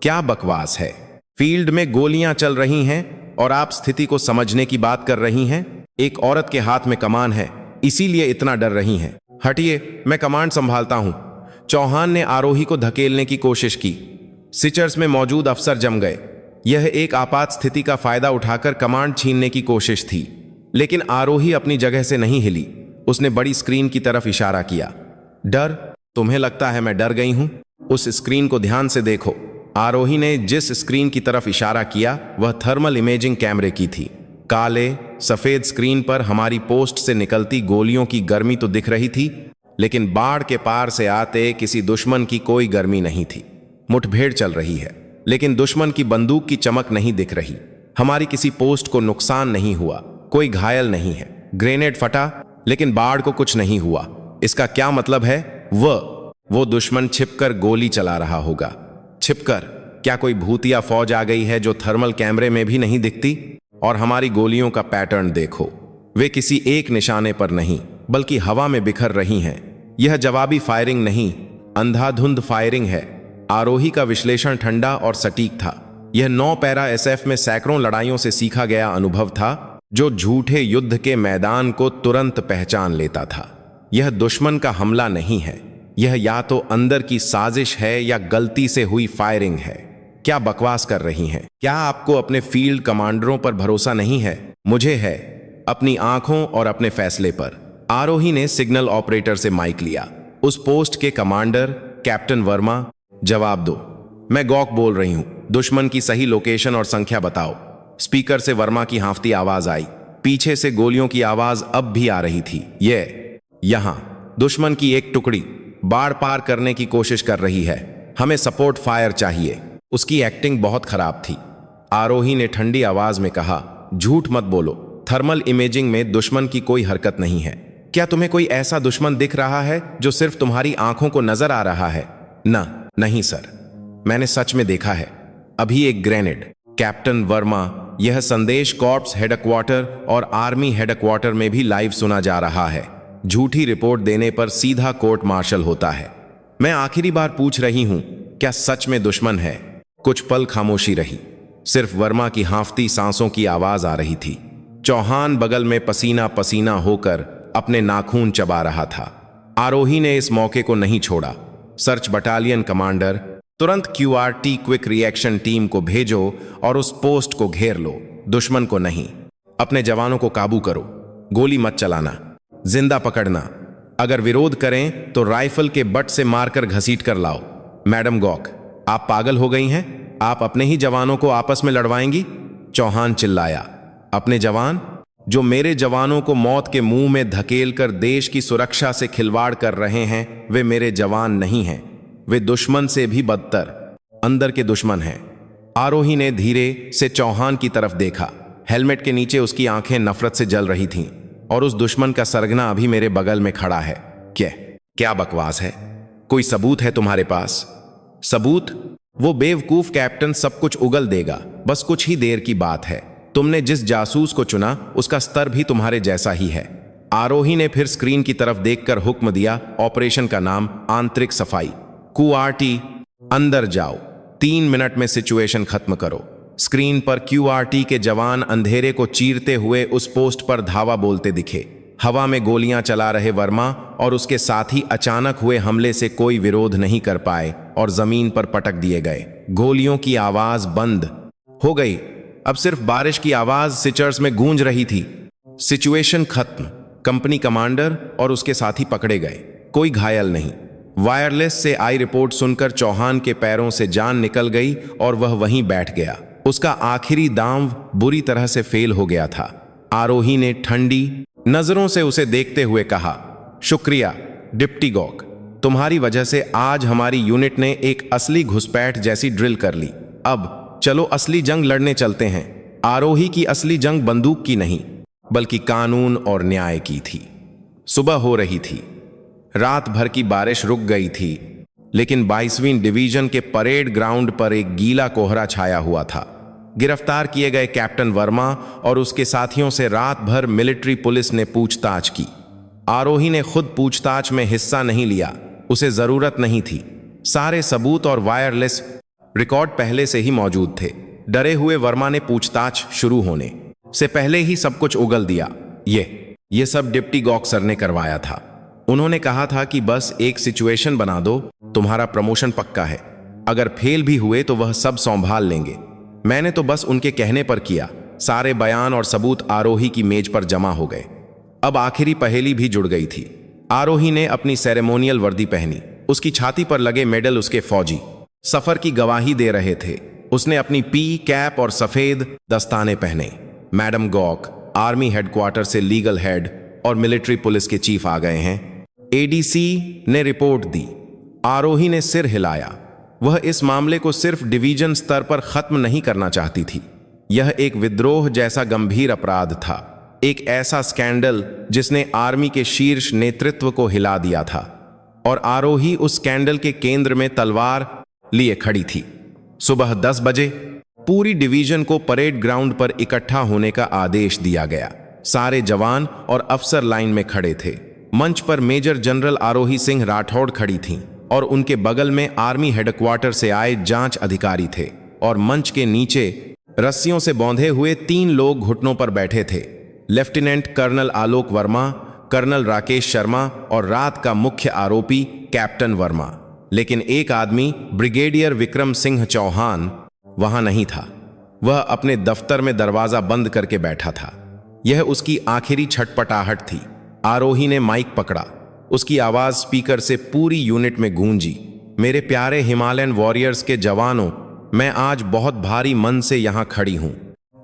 क्या बकवास है? फील्ड में गोलियां चल रही हैं और आप स्थिति को समझने की बात कर रही हैं। एक औरत के हाथ में कमान है, इसीलिए इतना डर रही हैं। हटिए, मैं कमांड संभालता हूं। चौहान ने आरोही को धकेलने की कोशिश की। सिचर्स में मौजूद अफसर जम गए। यह एक आपात स्थिति का फायदा उठाकर कमांड छीनने की कोशिश थी, लेकिन आरोही अपनी जगह से नहीं हिली। उसने बड़ी स्क्रीन की तरफ इशारा किया। डर? तुम्हें लगता है मैं डर गई हूं? उस स्क्रीन को ध्यान से देखो। आरोही ने जिस स्क्रीन की तरफ इशारा किया वह थर्मल इमेजिंग कैमरे की थी। काले सफेद स्क्रीन पर हमारी पोस्ट से निकलती गोलियों की गर्मी तो दिख रही थी, लेकिन बाढ़ के पार से आते किसी दुश्मन की कोई गर्मी नहीं थी। मुठभेड़ चल रही है, लेकिन दुश्मन की बंदूक की चमक नहीं दिख रही। हमारी किसी पोस्ट को नुकसान नहीं हुआ, कोई घायल नहीं है। ग्रेनेड फटा, लेकिन बाढ़ को कुछ नहीं हुआ। इसका क्या मतलब है? वो दुश्मन छिपकर गोली चला रहा होगा। छिपकर? क्या कोई भूतिया फौज आ गई है जो थर्मल कैमरे में भी नहीं दिखती? और हमारी गोलियों का पैटर्न देखो, वे किसी एक निशाने पर नहीं बल्कि हवा में बिखर रही हैं। यह जवाबी फायरिंग नहीं, अंधाधुंध फायरिंग है। आरोही का विश्लेषण ठंडा और सटीक था। यह 9 पैरा एसएफ में सैकड़ों लड़ाइयों से सीखा गया अनुभव था, जो झूठे युद्ध के मैदान को तुरंत पहचान लेता था। यह दुश्मन का हमला नहीं है, यह या तो अंदर की साजिश है या गलती से हुई फायरिंग है। क्या बकवास कर रही हैं? क्या आपको अपने फील्ड कमांडरों पर भरोसा नहीं है? मुझे है, अपनी आंखों और अपने फैसले पर। आरोही ने सिग्नल ऑपरेटर से माइक लिया। उस पोस्ट के कमांडर कैप्टन वर्मा, जवाब दो। मैं गॉक बोल रही हूं, दुश्मन की सही लोकेशन और संख्या बताओ। स्पीकर से वर्मा की हांफती आवाज आई। पीछे से गोलियों की आवाज अब भी आ रही थी। यहां दुश्मन की एक टुकड़ी बाढ़ पार करने की कोशिश कर रही है। हमें सपोर्ट फायर चाहिए। उसकी एक्टिंग बहुत खराब थी। आरोही ने ठंडी आवाज में कहा, झूठ मत बोलो। थर्मल इमेजिंग में दुश्मन की कोई हरकत नहीं है। क्या तुम्हें कोई ऐसा दुश्मन दिख रहा है जो सिर्फ तुम्हारी आंखों को नजर आ रहा है? नहीं सर, मैंने सच में देखा है। अभी एक ग्रेनेड। कैप्टन वर्मा, यह संदेश कॉर्प्स हेडक्वार्टर और आर्मी हेडक्वार्टर में भी लाइव सुना जा रहा है। झूठी रिपोर्ट देने पर सीधा कोर्ट मार्शल होता है। मैं आखिरी बार पूछ रही हूं, क्या सच में दुश्मन है? कुछ पल खामोशी रही। सिर्फ वर्मा की हांफती सांसों की आवाज आ रही थी। चौहान बगल में पसीना पसीना होकर अपने नाखून चबा रहा था। आरोही ने इस मौके को नहीं छोड़ा। सर्च बटालियन कमांडर, तुरंत क्यूआरटी क्विक रिएक्शन टीम को भेजो और उस पोस्ट को घेर लो। दुश्मन को नहीं, अपने जवानों को काबू करो। गोली मत चलाना, जिंदा पकड़ना। अगर विरोध करें तो राइफल के बट से मारकर घसीट कर लाओ। मैडम गॉक, आप पागल हो गई हैं? आप अपने ही जवानों को आपस में लड़वाएंगी? चौहान चिल्लाया। अपने जवान? जो मेरे जवानों को मौत के मुंह में धकेल कर देश की सुरक्षा से खिलवाड़ कर रहे हैं, वे मेरे जवान नहीं हैं। वे दुश्मन से भी बदतर, अंदर के दुश्मन हैं। आरोही ने धीरे से चौहान की तरफ देखा। हेलमेट के नीचे उसकी आंखें नफरत से जल रही थीं और उस दुश्मन का सरगना अभी मेरे बगल में खड़ा है। क्या बकवास है? कोई सबूत है तुम्हारे पास? सबूत? वो बेवकूफ कैप्टन सब कुछ उगल देगा, बस कुछ ही देर की बात है। तुमने जिस जासूस को चुना उसका स्तर भी तुम्हारे जैसा ही है। आरोही ने फिर स्क्रीन की तरफ देखकर हुक्म दिया। ऑपरेशन का नाम आंतरिक सफाई, क्यूआरटी। अंदर जाओ, 3 मिनट में सिचुएशन खत्म करो। स्क्रीन पर क्यूआरटी के जवान अंधेरे को चीरते हुए उस पोस्ट पर धावा बोलते दिखे। हवा में गोलियां चला रहे वर्मा और उसके साथी अचानक हुए हमले से कोई विरोध नहीं कर पाए और जमीन पर पटक दिए गए। गोलियों की आवाज बंद हो गई, अब सिर्फ बारिश की आवाज सिचर्स में गूंज रही थी। सिचुएशन खत्म। कंपनी कमांडर और उसके साथी पकड़े गए, कोई घायल नहीं। वायरलेस से आई रिपोर्ट सुनकर चौहान के पैरों से जान निकल गई और वह वहीं बैठ गया। उसका आखिरी दांव बुरी तरह से फेल हो गया था। आरोही ने ठंडी नजरों से उसे देखते हुए कहा, शुक्रिया डिप्टी गॉक, तुम्हारी वजह से आज हमारी यूनिट ने एक असली घुसपैठ जैसी ड्रिल कर ली। अब चलो असली जंग लड़ने चलते हैं। आरोही की असली जंग बंदूक की नहीं, बल्कि कानून और न्याय की थी। सुबह हो रही थी, रात भर की बारिश रुक गई थी, लेकिन 22वीं डिवीजन के परेड ग्राउंड पर एक गीला कोहरा छाया हुआ था। गिरफ्तार किए गए कैप्टन वर्मा और उसके साथियों से रात भर मिलिट्री पुलिस ने पूछताछ की। आरोही ने खुद पूछताछ में हिस्सा नहीं लिया, उसे जरूरत नहीं थी। सारे सबूत और वायरलेस रिकॉर्ड पहले से ही मौजूद थे। डरे हुए वर्मा ने पूछताछ शुरू होने से पहले ही सब कुछ उगल दिया। ये सब डिप्टी गॉक सर ने करवाया था। उन्होंने कहा था कि बस एक सिचुएशन बना दो, तुम्हारा प्रमोशन पक्का है। अगर फेल भी हुए तो वह सब संभाल लेंगे। मैंने तो बस उनके कहने पर किया। सारे बयान और सबूत आरोही की मेज पर जमा हो गए। अब आखिरी पहेली भी जुड़ गई थी। आरोही ने अपनी सेरेमोनियल वर्दी पहनी, उसकी छाती पर लगे मेडल उसके फौजी सफर की गवाही दे रहे थे। उसने अपनी पी कैप और सफेद दस्ताने पहने। मैडम गॉक, आर्मी हेडक्वार्टर से लीगल हेड और मिलिट्री पुलिस के चीफ आ गए हैं। एडीसी ने रिपोर्ट दी। आरोही ने सिर हिलाया। वह इस मामले को सिर्फ डिवीजन स्तर पर खत्म नहीं करना चाहती थी। यह एक विद्रोह जैसा गंभीर अपराध था, एक ऐसा स्कैंडल जिसने आर्मी के शीर्ष नेतृत्व को हिला दिया था, और आरोही उस स्कैंडल के केंद्र में तलवार लिए खड़ी थी। सुबह 10 बजे पूरी डिवीजन को परेड ग्राउंड पर इकट्ठा होने का आदेश दिया गया। सारे जवान और अफसर लाइन में खड़े थे। मंच पर मेजर जनरल आरोही सिंह राठौड़ खड़ी थीं और उनके बगल में आर्मी हेडक्वार्टर से आए जांच अधिकारी थे, और मंच के नीचे रस्सियों से बंधे हुए 3 लोग घुटनों पर बैठे थे। Lieutenant colonel Alok Verma, colonel Rakesh Sharma और रात का मुख्य आरोपी कैप्टन वर्मा। लेकिन एक आदमी, ब्रिगेडियर विक्रम सिंह चौहान, वहां नहीं था। वह अपने दफ्तर में दरवाजा बंद करके बैठा था। यह उसकी आखिरी छटपटाहट थी। आरोही ने माइक पकड़ा। उसकी आवाज स्पीकर से पूरी यूनिट में गूंजी। मेरे प्यारे हिमालयन वॉरियर्स के जवानों, मैं आज बहुत भारी मन से यहां खड़ी हूं।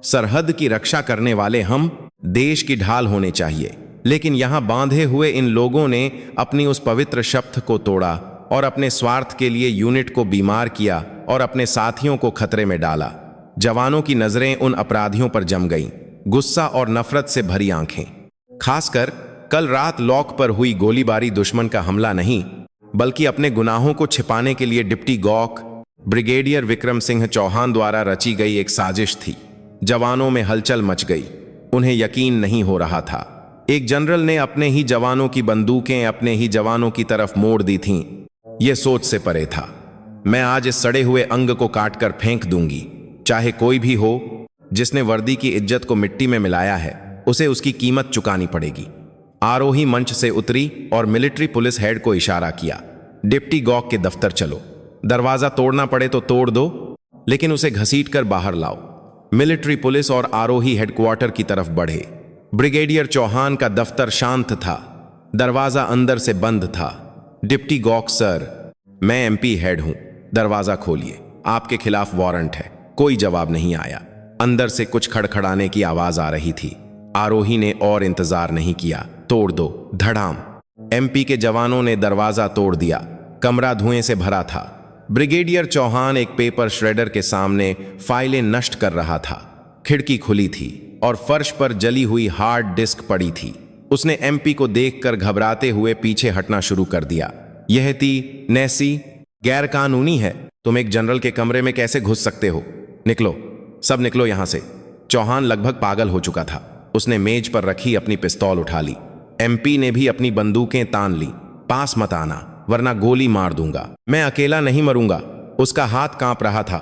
सरहद की रक्षा करने वाले हम देश की ढाल होने चाहिए, लेकिन यहां बांधे हुए इन लोगों ने अपनी उस पवित्र शपथ को तोड़ा और अपने स्वार्थ के लिए यूनिट को बीमार किया और अपने साथियों को खतरे में डाला। जवानों की नजरें उन अपराधियों पर जम गईं, गुस्सा और नफरत से भरी आंखें। खासकर कल रात लॉक पर हुई गोलीबारी दुश्मन का हमला नहीं, बल्कि अपने गुनाहों को छिपाने के लिए डिप्टी गॉक, ब्रिगेडियर विक्रम सिंह चौहान द्वारा रची गई एक साजिश थी। जवानों में हलचल मच गई। उन्हें यकीन नहीं हो रहा था। एक जनरल ने अपने ही जवानों की बंदूकें अपने ही जवानों की तरफ मोड़ दी थीं। यह सोच से परे था। मैं आज इस सड़े हुए अंग को काटकर फेंक दूंगी। चाहे कोई भी हो, जिसने वर्दी की इज्जत को मिट्टी में मिलाया है, उसे उसकी कीमत चुकानी पड़ेगी। आरोही मंच से उतरी और मिलिट्री पुलिस हेड को इशारा किया, डिप्टी गॉक के दफ्तर चलो। दरवाजा तोड़ना पड़े तो तोड़ दो, लेकिन उसे घसीटकर बाहर लाओ। मिलिट्री पुलिस और आरोही हेडक्वार्टर की तरफ बढ़े। ब्रिगेडियर चौहान का दफ्तर शांत था। दरवाजा अंदर से बंद था। डिप्टी गॉक सर, मैं एमपी हेड हूं, दरवाजा खोलिए, आपके खिलाफ वारंट है। कोई जवाब नहीं आया। अंदर से कुछ खड़खड़ाने की आवाज आ रही थी। आरोही ने और इंतजार नहीं किया। तोड़ दो, धड़ाम। एमपी के जवानों ने दरवाजा तोड़ दिया। कमरा धुएं से भरा था। ब्रिगेडियर चौहान एक पेपर श्रेडर के सामने फाइलें नष्ट कर रहा था। खिड़की खुली थी और फर्श पर जली हुई हार्ड डिस्क पड़ी थी। उसने एमपी को देखकर घबराते हुए पीछे हटना शुरू कर दिया। यह थी नैसी, गैरकानूनी है। तुम एक जनरल के कमरे में कैसे घुस सकते हो? निकलो, सब निकलो यहां से। चौहान लगभग पागल हो चुका था। उसने मेज पर रखी अपनी पिस्तौल उठा ली। एमपी ने भी अपनी बंदूकें तान ली। पास मत आना, वरना गोली मार दूंगा। मैं अकेला नहीं मरूंगा, उसका हाथ कांप रहा था।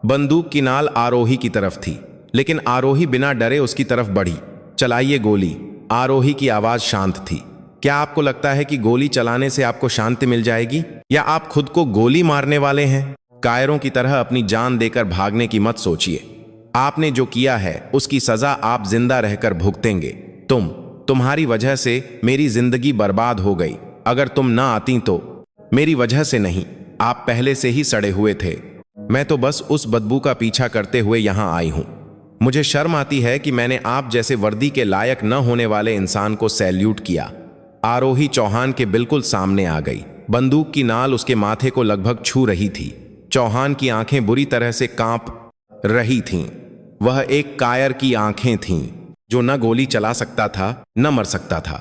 बंदूक की नाल आरोही की तरफ थी, लेकिन आरोही बिना डरे उसकी तरफ बढ़ी। चलाइए गोली। आरोही की आवाज शांत थी। क्या आपको लगता है कि गोली चलाने से आपको शांति मिल जाएगी, या आप खुद को गोली मारने वाले हैं? कायरों की तरह अपनी जान देकर भागने की मत सोचिए। आपने जो किया है उसकी सजा आप जिंदा रहकर भुगतेंगे। तुम्हारी वजह से मेरी जिंदगी बर्बाद हो गई। अगर तुम ना आती तो। मेरी वजह से नहीं, आप पहले से ही सड़े हुए थे। मैं तो बस उस बदबू का पीछा करते हुए यहां आई हूं। मुझे शर्म आती है कि मैंने आप जैसे वर्दी के लायक न होने वाले इंसान को सैल्यूट किया। आरोही चौहान के बिल्कुल सामने आ गई। बंदूक की नाल उसके माथे को लगभग छू रही थी। चौहान की आंखें बुरी तरह से कांप रही थीं। वह एक कायर की आंखें थीं, जो न गोली चला सकता था न मर सकता था।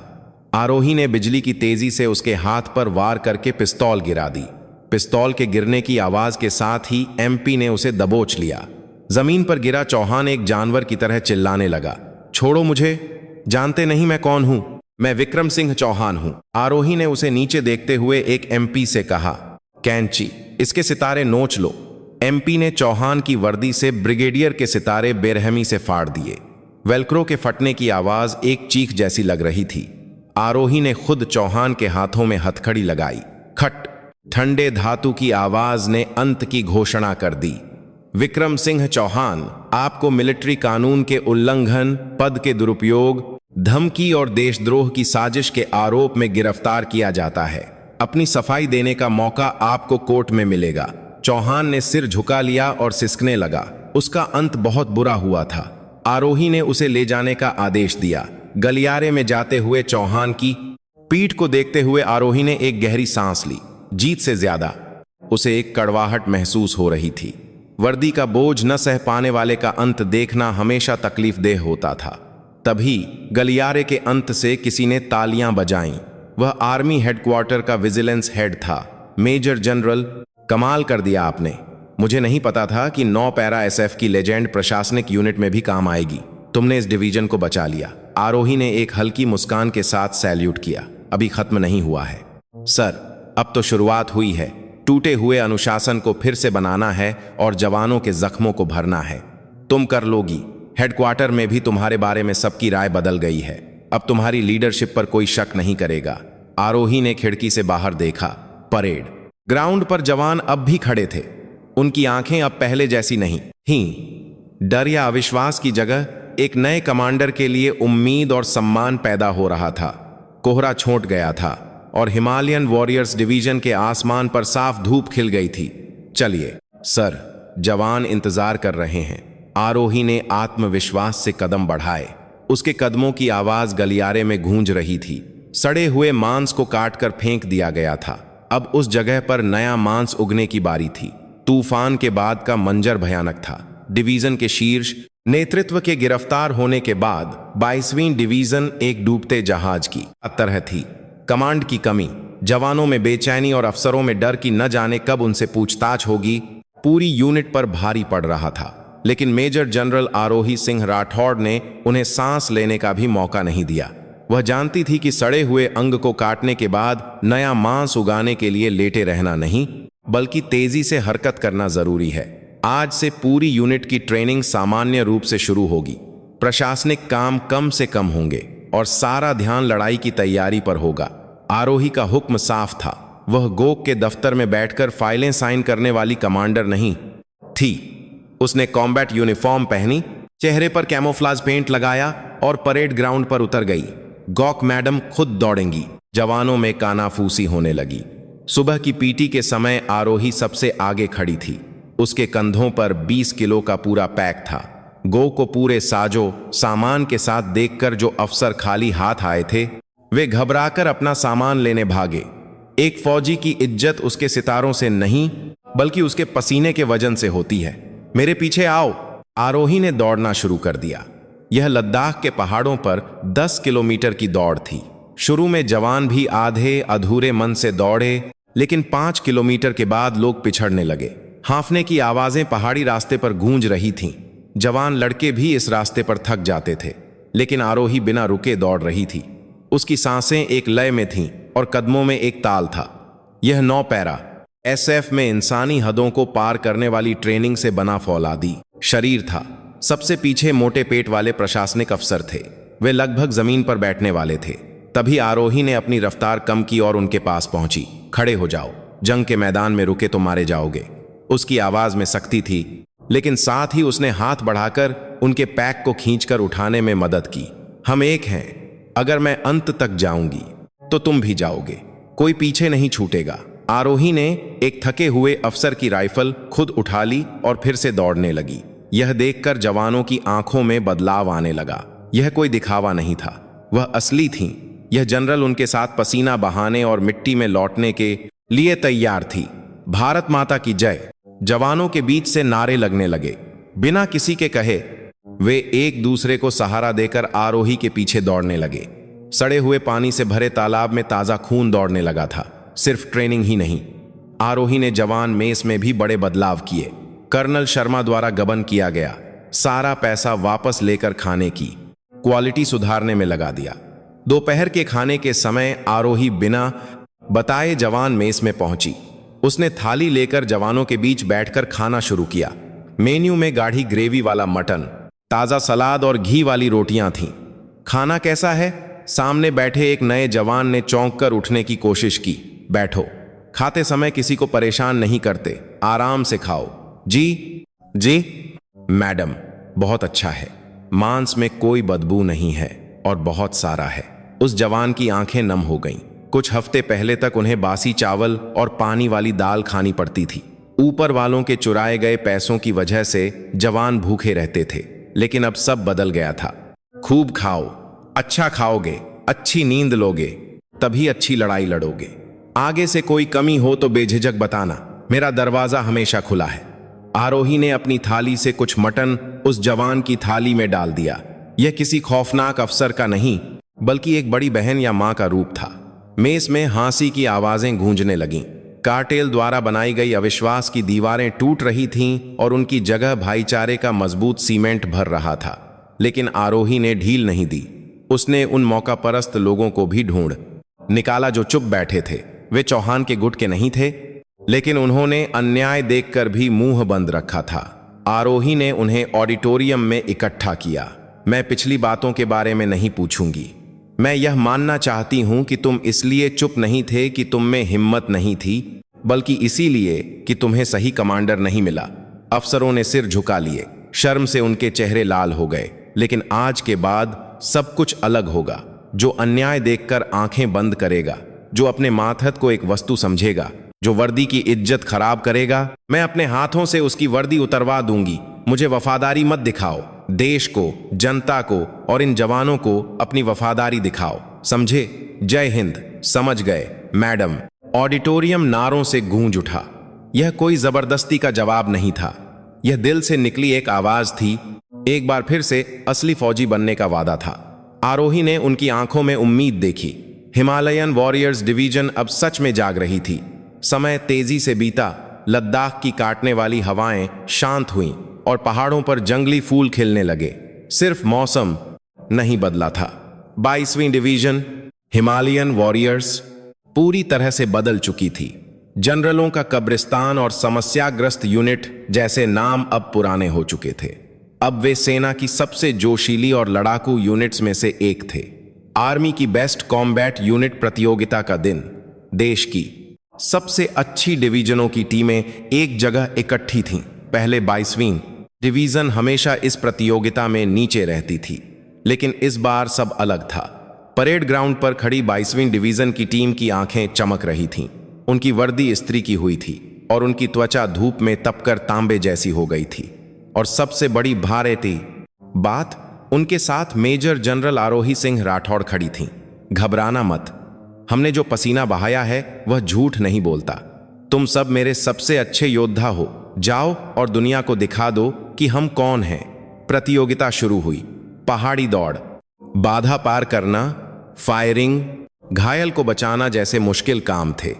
आरोही ने बिजली की तेजी से उसके हाथ पर वार करके पिस्तौल गिरा दी। पिस्तौल के गिरने की आवाज के साथ ही एमपी ने उसे दबोच लिया। जमीन पर गिरा चौहान एक जानवर की तरह चिल्लाने लगा, छोड़ो मुझे, जानते नहीं मैं कौन हूं? मैं विक्रम सिंह चौहान हूं। आरोही ने उसे नीचे देखते हुए एक एमपी से कहा, कैंची, इसके सितारे नोच लो। एमपी ने चौहान की वर्दी से ब्रिगेडियर के सितारे बेरहमी से फाड़ दिए। वेल्क्रो के फटने की आवाज एक चीख जैसी लग रही थी। आरोही ने खुद चौहान के हाथों में हथकड़ी लगाई। खट, ठंडे धातु की आवाज ने अंत की घोषणा कर दी। विक्रम सिंह चौहान, आपको मिलिट्री कानून के उल्लंघन, पद के दुरुपयोग, धमकी और देशद्रोह की साजिश के आरोप में गिरफ्तार किया जाता है। अपनी सफाई देने का मौका आपको कोर्ट में मिलेगा। चौहान ने सिर झुका लिया और सिसकने लगा। उसका अंत बहुत बुरा हुआ था। आरोही ने उसे ले जाने का आदेश दिया। गलियारे में जाते हुए चौहान की पीठ को देखते हुए आरोही ने एक गहरी सांस ली। जीत से ज्यादा उसे एक कड़वाहट महसूस हो रही थी। वर्दी का बोझ न सह पाने वाले का अंत देखना हमेशा तकलीफदेह होता था। तभी गलियारे के अंत से किसी ने तालियां बजाईं। वह आर्मी हेडक्वार्टर का विजिलेंस हेड था, मेजर जनरल। कमाल कर दिया आपने। मुझे नहीं पता था कि 9 पैरा एसएफ की लेजेंड प्रशासनिक यूनिट में भी काम आएगी। तुमने इस डिवीजन को बचा लिया। आरोही ने एक हल्की मुस्कान के साथ सैल्यूट किया। अभी खत्म नहीं हुआ है सर, अब तो शुरुआत हुई है। टूटे हुए अनुशासन को फिर से बनाना है और जवानों के जख्मों को भरना है। तुम कर लोगी। हेडक्वार्टर में भी तुम्हारे बारे में सबकी राय बदल गई है। अब तुम्हारी लीडरशिप पर कोई शक नहीं करेगा। आरोही ने खिड़की से बाहर देखा। परेड ग्राउंड पर जवान अब भी खड़े थे। उनकी आंखें अब पहले जैसी नहीं ही। डर या अविश्वास की जगह एक नए कमांडर के लिए उम्मीद और सम्मान पैदा हो रहा था। कोहरा छोंट गया था और हिमालयन वॉरियर्स डिवीजन के आसमान पर साफ धूप खिल गई थी। चलिए सर, जवान इंतजार कर रहे हैं। आरोही ने आत्मविश्वास से कदम बढ़ाए। उसके कदमों की आवाज गलियारे में गूंज रही थी। सड़े हुए मांस को काटकर फेंक दिया गया था। अब उस जगह पर नया मांस उगने की बारी थी। तूफान के बाद का मंजर भयानक था। डिवीजन के शीर्ष नेतृत्व के गिरफ्तार होने के बाद 22वीं डिवीजन एक डूबते जहाज की तरह थी। कमांड की कमी, जवानों में बेचैनी और अफसरों में डर कि न जाने कब उनसे पूछताछ होगी, पूरी यूनिट पर भारी पड़ रहा था। लेकिन मेजर जनरल आरोही सिंह राठौड़ ने उन्हें सांस लेने का भी मौका नहीं दिया। वह जानती थी कि सड़े हुए अंग को काटने के बाद नया मांस उगाने के लिए लेटे रहना नहीं, बल्कि तेजी से हरकत करना जरूरी है। आज से पूरी यूनिट की ट्रेनिंग सामान्य रूप से शुरू होगी। प्रशासनिक काम कम से कम होंगे और सारा ध्यान लड़ाई की तैयारी पर होगा। आरोही का हुक्म साफ था। वह गोक के दफ्तर में बैठकर फाइलें साइन करने वाली कमांडर नहीं थी। उसने कॉम्बैट यूनिफॉर्म पहनी, चेहरे पर कैमोफ्लाज पेंट लगाया और परेड ग्राउंड पर उतर गई। गॉक मैडम खुद दौड़ेंगी। जवानों में कानाफूसी होने लगी। सुबह की पीटी के समय आरोही सबसे आगे खड़ी थी। उसके कंधों पर 20 किलो का पूरा पैक था। गो को पूरे साजो सामान के साथ देखकर जो अफसर खाली हाथ आए थे, वे घबराकर अपना सामान लेने भागे। एक फौजी की इज्जत उसके सितारों से नहीं, बल्कि उसके पसीने के वजन से होती है। मेरे पीछे आओ। आरोही ने दौड़ना शुरू कर दिया। यह लद्दाख के पहाड़ों पर 10 किलोमीटर की दौड़ थी। शुरू में जवान भी आधे अधूरे मन से दौड़े, लेकिन 5 किलोमीटर के बाद लोग पिछड़ने लगे। हांफने की आवाजें पहाड़ी रास्ते पर गूंज रही थीं। जवान लड़के भी इस रास्ते पर थक जाते थे, लेकिन आरोही बिना रुके दौड़ रही थी। उसकी सांसें एक लय में थीं और कदमों में एक ताल था। यह 9 पैरा एसएफ में इंसानी हदों को पार करने वाली ट्रेनिंग से बना फौलादी शरीर था। सबसे पीछे मोटे पेट वाले प्रशासनिक अफसर थे। वे लगभग जमीन पर बैठने वाले थे। तभी आरोही ने अपनी रफ्तार कम की और उनके पास पहुंची। खड़े हो जाओ, जंग के मैदान में रुके तो मारे जाओगे। उसकी आवाज में सख्ती थी, लेकिन साथ ही उसने हाथ बढ़ाकर उनके पैक को खींचकर उठाने में मदद की। हम एक हैं, अगर मैं अंत तक जाऊंगी तो तुम भी जाओगे, कोई पीछे नहीं छूटेगा। आरोही ने एक थके हुए अफसर की राइफल खुद उठा ली और फिर से दौड़ने लगी। यह देखकर जवानों की आंखों में बदलाव आने लगा। यह कोई दिखावा नहीं था, वह असली थीं। यह जनरल उनके साथ पसीना बहाने और मिट्टी में लौटने के लिए तैयार थी। भारत माता की जय। जवानों के बीच से नारे लगने लगे। बिना किसी के कहे वे एक दूसरे को सहारा देकर आरोही के पीछे दौड़ने लगे। सड़े हुए पानी से भरे तालाब में ताजा खून दौड़ने लगा था। सिर्फ ट्रेनिंग ही नहीं, आरोही ने जवान मेस में भी बड़े बदलाव किए। कर्नल शर्मा द्वारा गबन किया गया सारा पैसा वापस लेकर खाने की क्वालिटी सुधारने में लगा दिया। दोपहर के खाने के समय आरोही बिना बताए जवान मेस में पहुंची। उसने थाली लेकर जवानों के बीच बैठकर खाना शुरू किया। मेन्यू में गाढ़ी ग्रेवी वाला मटन, ताजा सलाद और घी वाली रोटियां थीं। खाना कैसा है? सामने बैठे एक नए जवान ने चौंक कर उठने की कोशिश की। बैठो, खाते समय किसी को परेशान नहीं करते, आराम से खाओ। जी जी मैडम, बहुत अच्छा है, मांस में कोई बदबू नहीं है और बहुत सारा है। उस जवान की आंखें नम हो गईं। कुछ हफ्ते पहले तक उन्हें बासी चावल और पानी वाली दाल खानी पड़ती थी। ऊपर वालों के चुराए गए पैसों की वजह से जवान भूखे रहते थे, लेकिन अब सब बदल गया था। खूब खाओ, अच्छा खाओगे, अच्छी नींद लोगे, तभी अच्छी लड़ाई लड़ोगे। आगे से कोई कमी हो तो बेझिझक बताना, मेरा दरवाजा हमेशा खुला है। आरोही ने अपनी थाली से कुछ मटन उस जवान की थाली में डाल दिया। यह किसी खौफनाक अफसर का नहीं, बल्कि एक बड़ी बहन या मां का रूप था। मेस में हंसी की आवाजें गूंजने लगीं। कार्टेल द्वारा बनाई गई अविश्वास की दीवारें टूट रही थीं और उनकी जगह भाईचारे का मजबूत सीमेंट भर रहा था। लेकिन आरोही ने ढील नहीं दी। उसने उन मौकापरस्त लोगों को भी ढूंढ निकाला जो चुप बैठे थे। वे चौहान के गुट के नहीं थे, लेकिन उन्होंने अन्याय देखकर भी मुंह बंद रखा था। आरोही ने उन्हें ऑडिटोरियम में इकट्ठा किया। मैं पिछली बातों के बारे में नहीं पूछूंगी। मैं यह मानना चाहती हूं कि तुम इसलिए चुप नहीं थे कि तुम में हिम्मत नहीं थी, बल्कि इसीलिए कि तुम्हें सही कमांडर नहीं मिला। अफसरों ने सिर झुका लिए। शर्म से उनके चेहरे लाल हो गए। लेकिन आज के बाद सब कुछ अलग होगा। जो अन्याय देखकर आंखें बंद करेगा, जो अपने मातहत को एक वस्तु समझेगा, जो वर्दी की इज्जत खराब करेगा, मैं अपने हाथों से उसकी वर्दी उतरवा दूंगी। मुझे वफादारी मत दिखाओ, देश को, जनता को और इन जवानों को अपनी वफादारी दिखाओ, समझे? जय हिंद। समझ गए मैडम। ऑडिटोरियम नारों से गूंज उठा। यह कोई जबरदस्ती का जवाब नहीं था, यह दिल से निकली एक आवाज थी। एक बार फिर से असली फौजी बनने का वादा था। आरोही ने उनकी आंखों में उम्मीद देखी। हिमालयन वॉरियर्स डिवीजन अब सच में जाग रही थी। समय तेजी से बीता। लद्दाख की काटने वाली हवाएं शांत हुईं और पहाड़ों पर जंगली फूल खिलने लगे। सिर्फ मौसम नहीं बदला था, 22वीं डिवीजन हिमालयन वॉरियर्स पूरी तरह से बदल चुकी थी। जनरलों का कब्रिस्तान और समस्याग्रस्त यूनिट जैसे नाम अब पुराने हो चुके थे। अब वे सेना की सबसे जोशीली और लड़ाकू यूनिट्स में से एक थे। आर्मी की बेस्ट कॉम्बैट यूनिट प्रतियोगिता का दिन। देश की सबसे अच्छी डिवीजनों की टीमें एक जगह इकट्ठी थीं। पहले 22वीं डिवीजन हमेशा इस प्रतियोगिता में नीचे रहती थी, लेकिन इस बार सब अलग था। परेड ग्राउंड पर खड़ी 22वीं डिवीजन की टीम की आंखें चमक रही थीं। उनकी वर्दी इस्त्री की हुई थी और उनकी त्वचा धूप में तपकर तांबे जैसी हो गई थी। और सबसे बड़ी भारती बात, उनके साथ मेजर जनरल आरोही सिंह राठौड़ खड़ी थीं। घबराना मत, हमने जो पसीना बहाया है वह झूठ नहीं बोलता। तुम सब मेरे सबसे अच्छे योद्धा हो। जाओ और दुनिया को दिखा दो कि हम कौन हैं। प्रतियोगिता शुरू हुई। पहाड़ी दौड़, बाधा पार करना, फायरिंग, घायल को बचाना जैसे मुश्किल काम थे।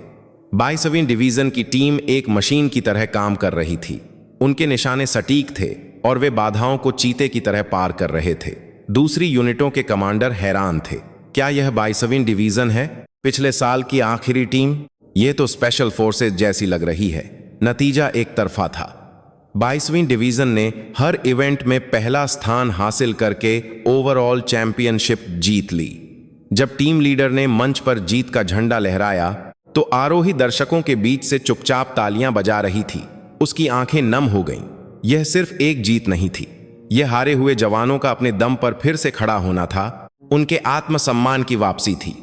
22वीं डिवीजन की टीम एक मशीन की तरह काम कर रही थी। उनके निशाने सटीक थे और वे बाधाओं को चीते की तरह पार कर रहे थे। दूसरी यूनिटों के कमांडर हैरान थे। क्या यह 22वीं डिवीजन है? पिछले साल की आखिरी टीम? ये तो स्पेशल फोर्सेज जैसी लग रही है। नतीजा एक तरफा था। 22वीं डिवीजन ने हर इवेंट में पहला स्थान हासिल करके ओवरऑल चैंपियनशिप जीत ली। जब टीम लीडर ने मंच पर जीत का झंडा लहराया तो आरोही दर्शकों के बीच से चुपचाप तालियां बजा रही थी। उसकी आंखें नम हो गईं। यह सिर्फ एक जीत नहीं थी, यह हारे हुए जवानों का अपने दम पर फिर से खड़ा होना था, उनके आत्मसम्मान की वापसी थी।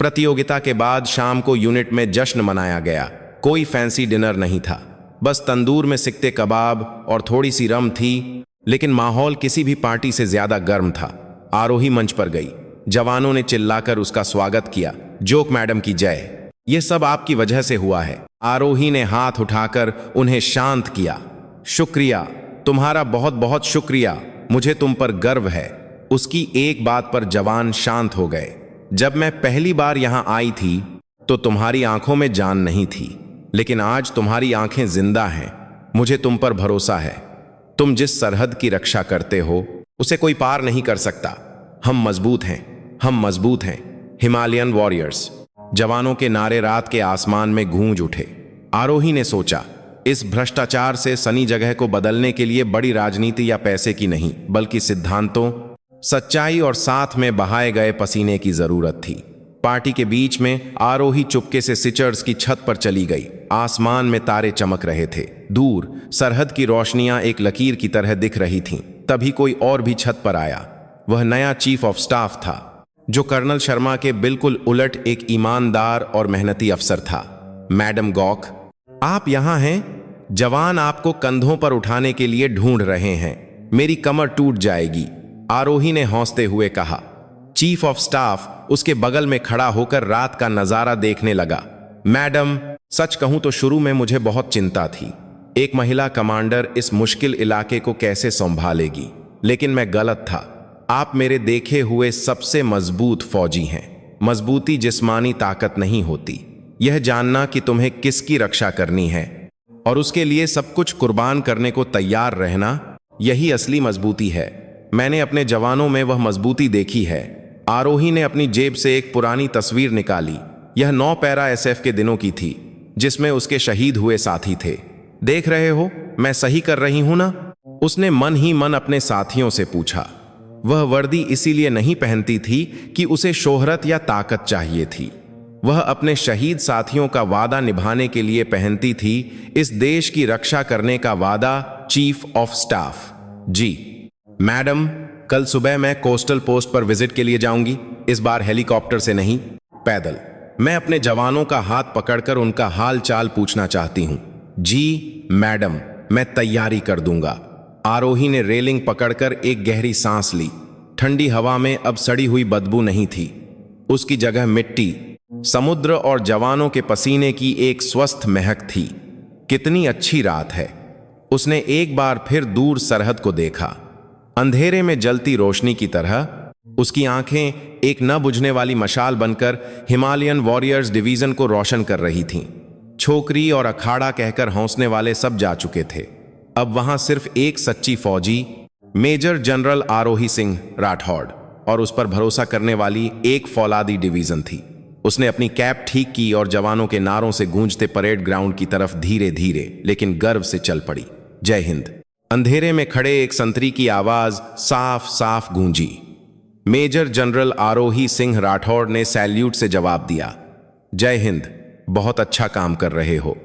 प्रतियोगिता के बाद शाम को यूनिट में जश्न मनाया गया। कोई फैंसी डिनर नहीं था, बस तंदूर में सिकते कबाब और थोड़ी सी रम थी, लेकिन माहौल किसी भी पार्टी से ज्यादा गर्म था। आरोही मंच पर गई। जवानों ने चिल्लाकर उसका स्वागत किया। जोक मैडम की जय। यह सब आपकी वजह से हुआ है। आरोही ने हाथ उठाकर उन्हें शांत किया। शुक्रिया, तुम्हारा बहुत बहुत शुक्रिया, मुझे तुम पर गर्व है। उसकी एक बात पर जवान शांत हो गए। जब मैं पहली बार यहां आई थी तो तुम्हारी आंखों में जान नहीं थी, लेकिन आज तुम्हारी आंखें जिंदा हैं। मुझे तुम पर भरोसा है। तुम जिस सरहद की रक्षा करते हो उसे कोई पार नहीं कर सकता। हम मजबूत हैं, हम मजबूत हैं, हिमालयन वॉरियर्स। जवानों के नारे रात के आसमान में गूंज उठे। आरोही ने सोचा, इस भ्रष्टाचार से सनी जगह को बदलने के लिए बड़ी राजनीति या पैसे की नहीं, बल्कि सिद्धांतों, सच्चाई और साथ में बहाए गए पसीने की जरूरत थी। पार्टी के बीच में आरोही चुपके से सिचर्स की छत पर चली गई। आसमान में तारे चमक रहे थे। दूर सरहद की रोशनियां एक लकीर की तरह दिख रही थीं। तभी कोई और भी छत पर आया। वह नया चीफ ऑफ स्टाफ था, जो कर्नल शर्मा के बिल्कुल उलट एक ईमानदार और मेहनती अफसर था। मैडम गॉक, आप यहां हैं? जवान आपको कंधों पर उठाने के लिए ढूंढ रहे हैं। मेरी कमर टूट जाएगी, आरोही ने हौंसते हुए कहा। चीफ ऑफ स्टाफ उसके बगल में खड़ा होकर रात का नजारा देखने लगा। मैडम, सच कहूं तो शुरू में मुझे बहुत चिंता थी। एक महिला कमांडर इस मुश्किल इलाके को कैसे संभालेगी, लेकिन मैं गलत था। आप मेरे देखे हुए सबसे मजबूत फौजी हैं। मजबूती जिस्मानी ताकत नहीं होती, यह जानना कि तुम्हें किसकी रक्षा करनी है और उसके लिए सब कुछ कुर्बान करने को तैयार रहना, यही असली मजबूती है। मैंने अपने जवानों में वह मजबूती देखी है। आरोही ने अपनी जेब से एक पुरानी तस्वीर निकाली। यह 9 पैरा SF के दिनों की थी, जिसमें उसके शहीद हुए साथी थे। देख रहे हो, मैं सही कर रही हूं ना? उसने मन ही मन अपने साथियों से पूछा। वह वर्दी इसीलिए नहीं पहनती थी कि उसे शोहरत या ताकत चाहिए थी। वह अपने शहीद साथियों का वादा निभाने के लिए पहनती थी, इस देश की रक्षा करने का वादा। Chief of staff ji. Madam, कल सुबह मैं कोस्टल पोस्ट पर विजिट के लिए जाऊंगी। इस बार हेलीकॉप्टर से नहीं, पैदल। मैं अपने जवानों का हाथ पकड़कर उनका हाल चाल पूछना चाहती हूं। जी मैडम, मैं तैयारी कर दूंगा। आरोही ने रेलिंग पकड़कर एक गहरी सांस ली। ठंडी हवा में अब सड़ी हुई बदबू नहीं थी। उसकी जगह मिट्टी, समुद्र और जवानों के पसीने की एक स्वस्थ महक थी। कितनी अच्छी रात है। उसने एक बार फिर दूर सरहद को देखा। अंधेरे में जलती रोशनी की तरह उसकी आंखें एक न बुझने वाली मशाल बनकर हिमालयन वॉरियर्स डिवीजन को रोशन कर रही थीं। छोकरी और अखाड़ा कहकर हौसने वाले सब जा चुके थे। अब वहां सिर्फ एक सच्ची फौजी, मेजर जनरल आरोही सिंह राठौड़, और उस पर भरोसा करने वाली एक फौलादी डिवीजन थी। उसने अपनी कैप ठीक की और जवानों के नारों से गूंजते परेड ग्राउंड की तरफ धीरे धीरे लेकिन गर्व से चल पड़ी। जय हिंद। अंधेरे में खड़े एक संतरी की आवाज साफ साफ गूंजी। मेजर जनरल आरोही सिंह राठौड़ ने सैल्यूट से जवाब दिया। जय हिंद, बहुत अच्छा काम कर रहे हो।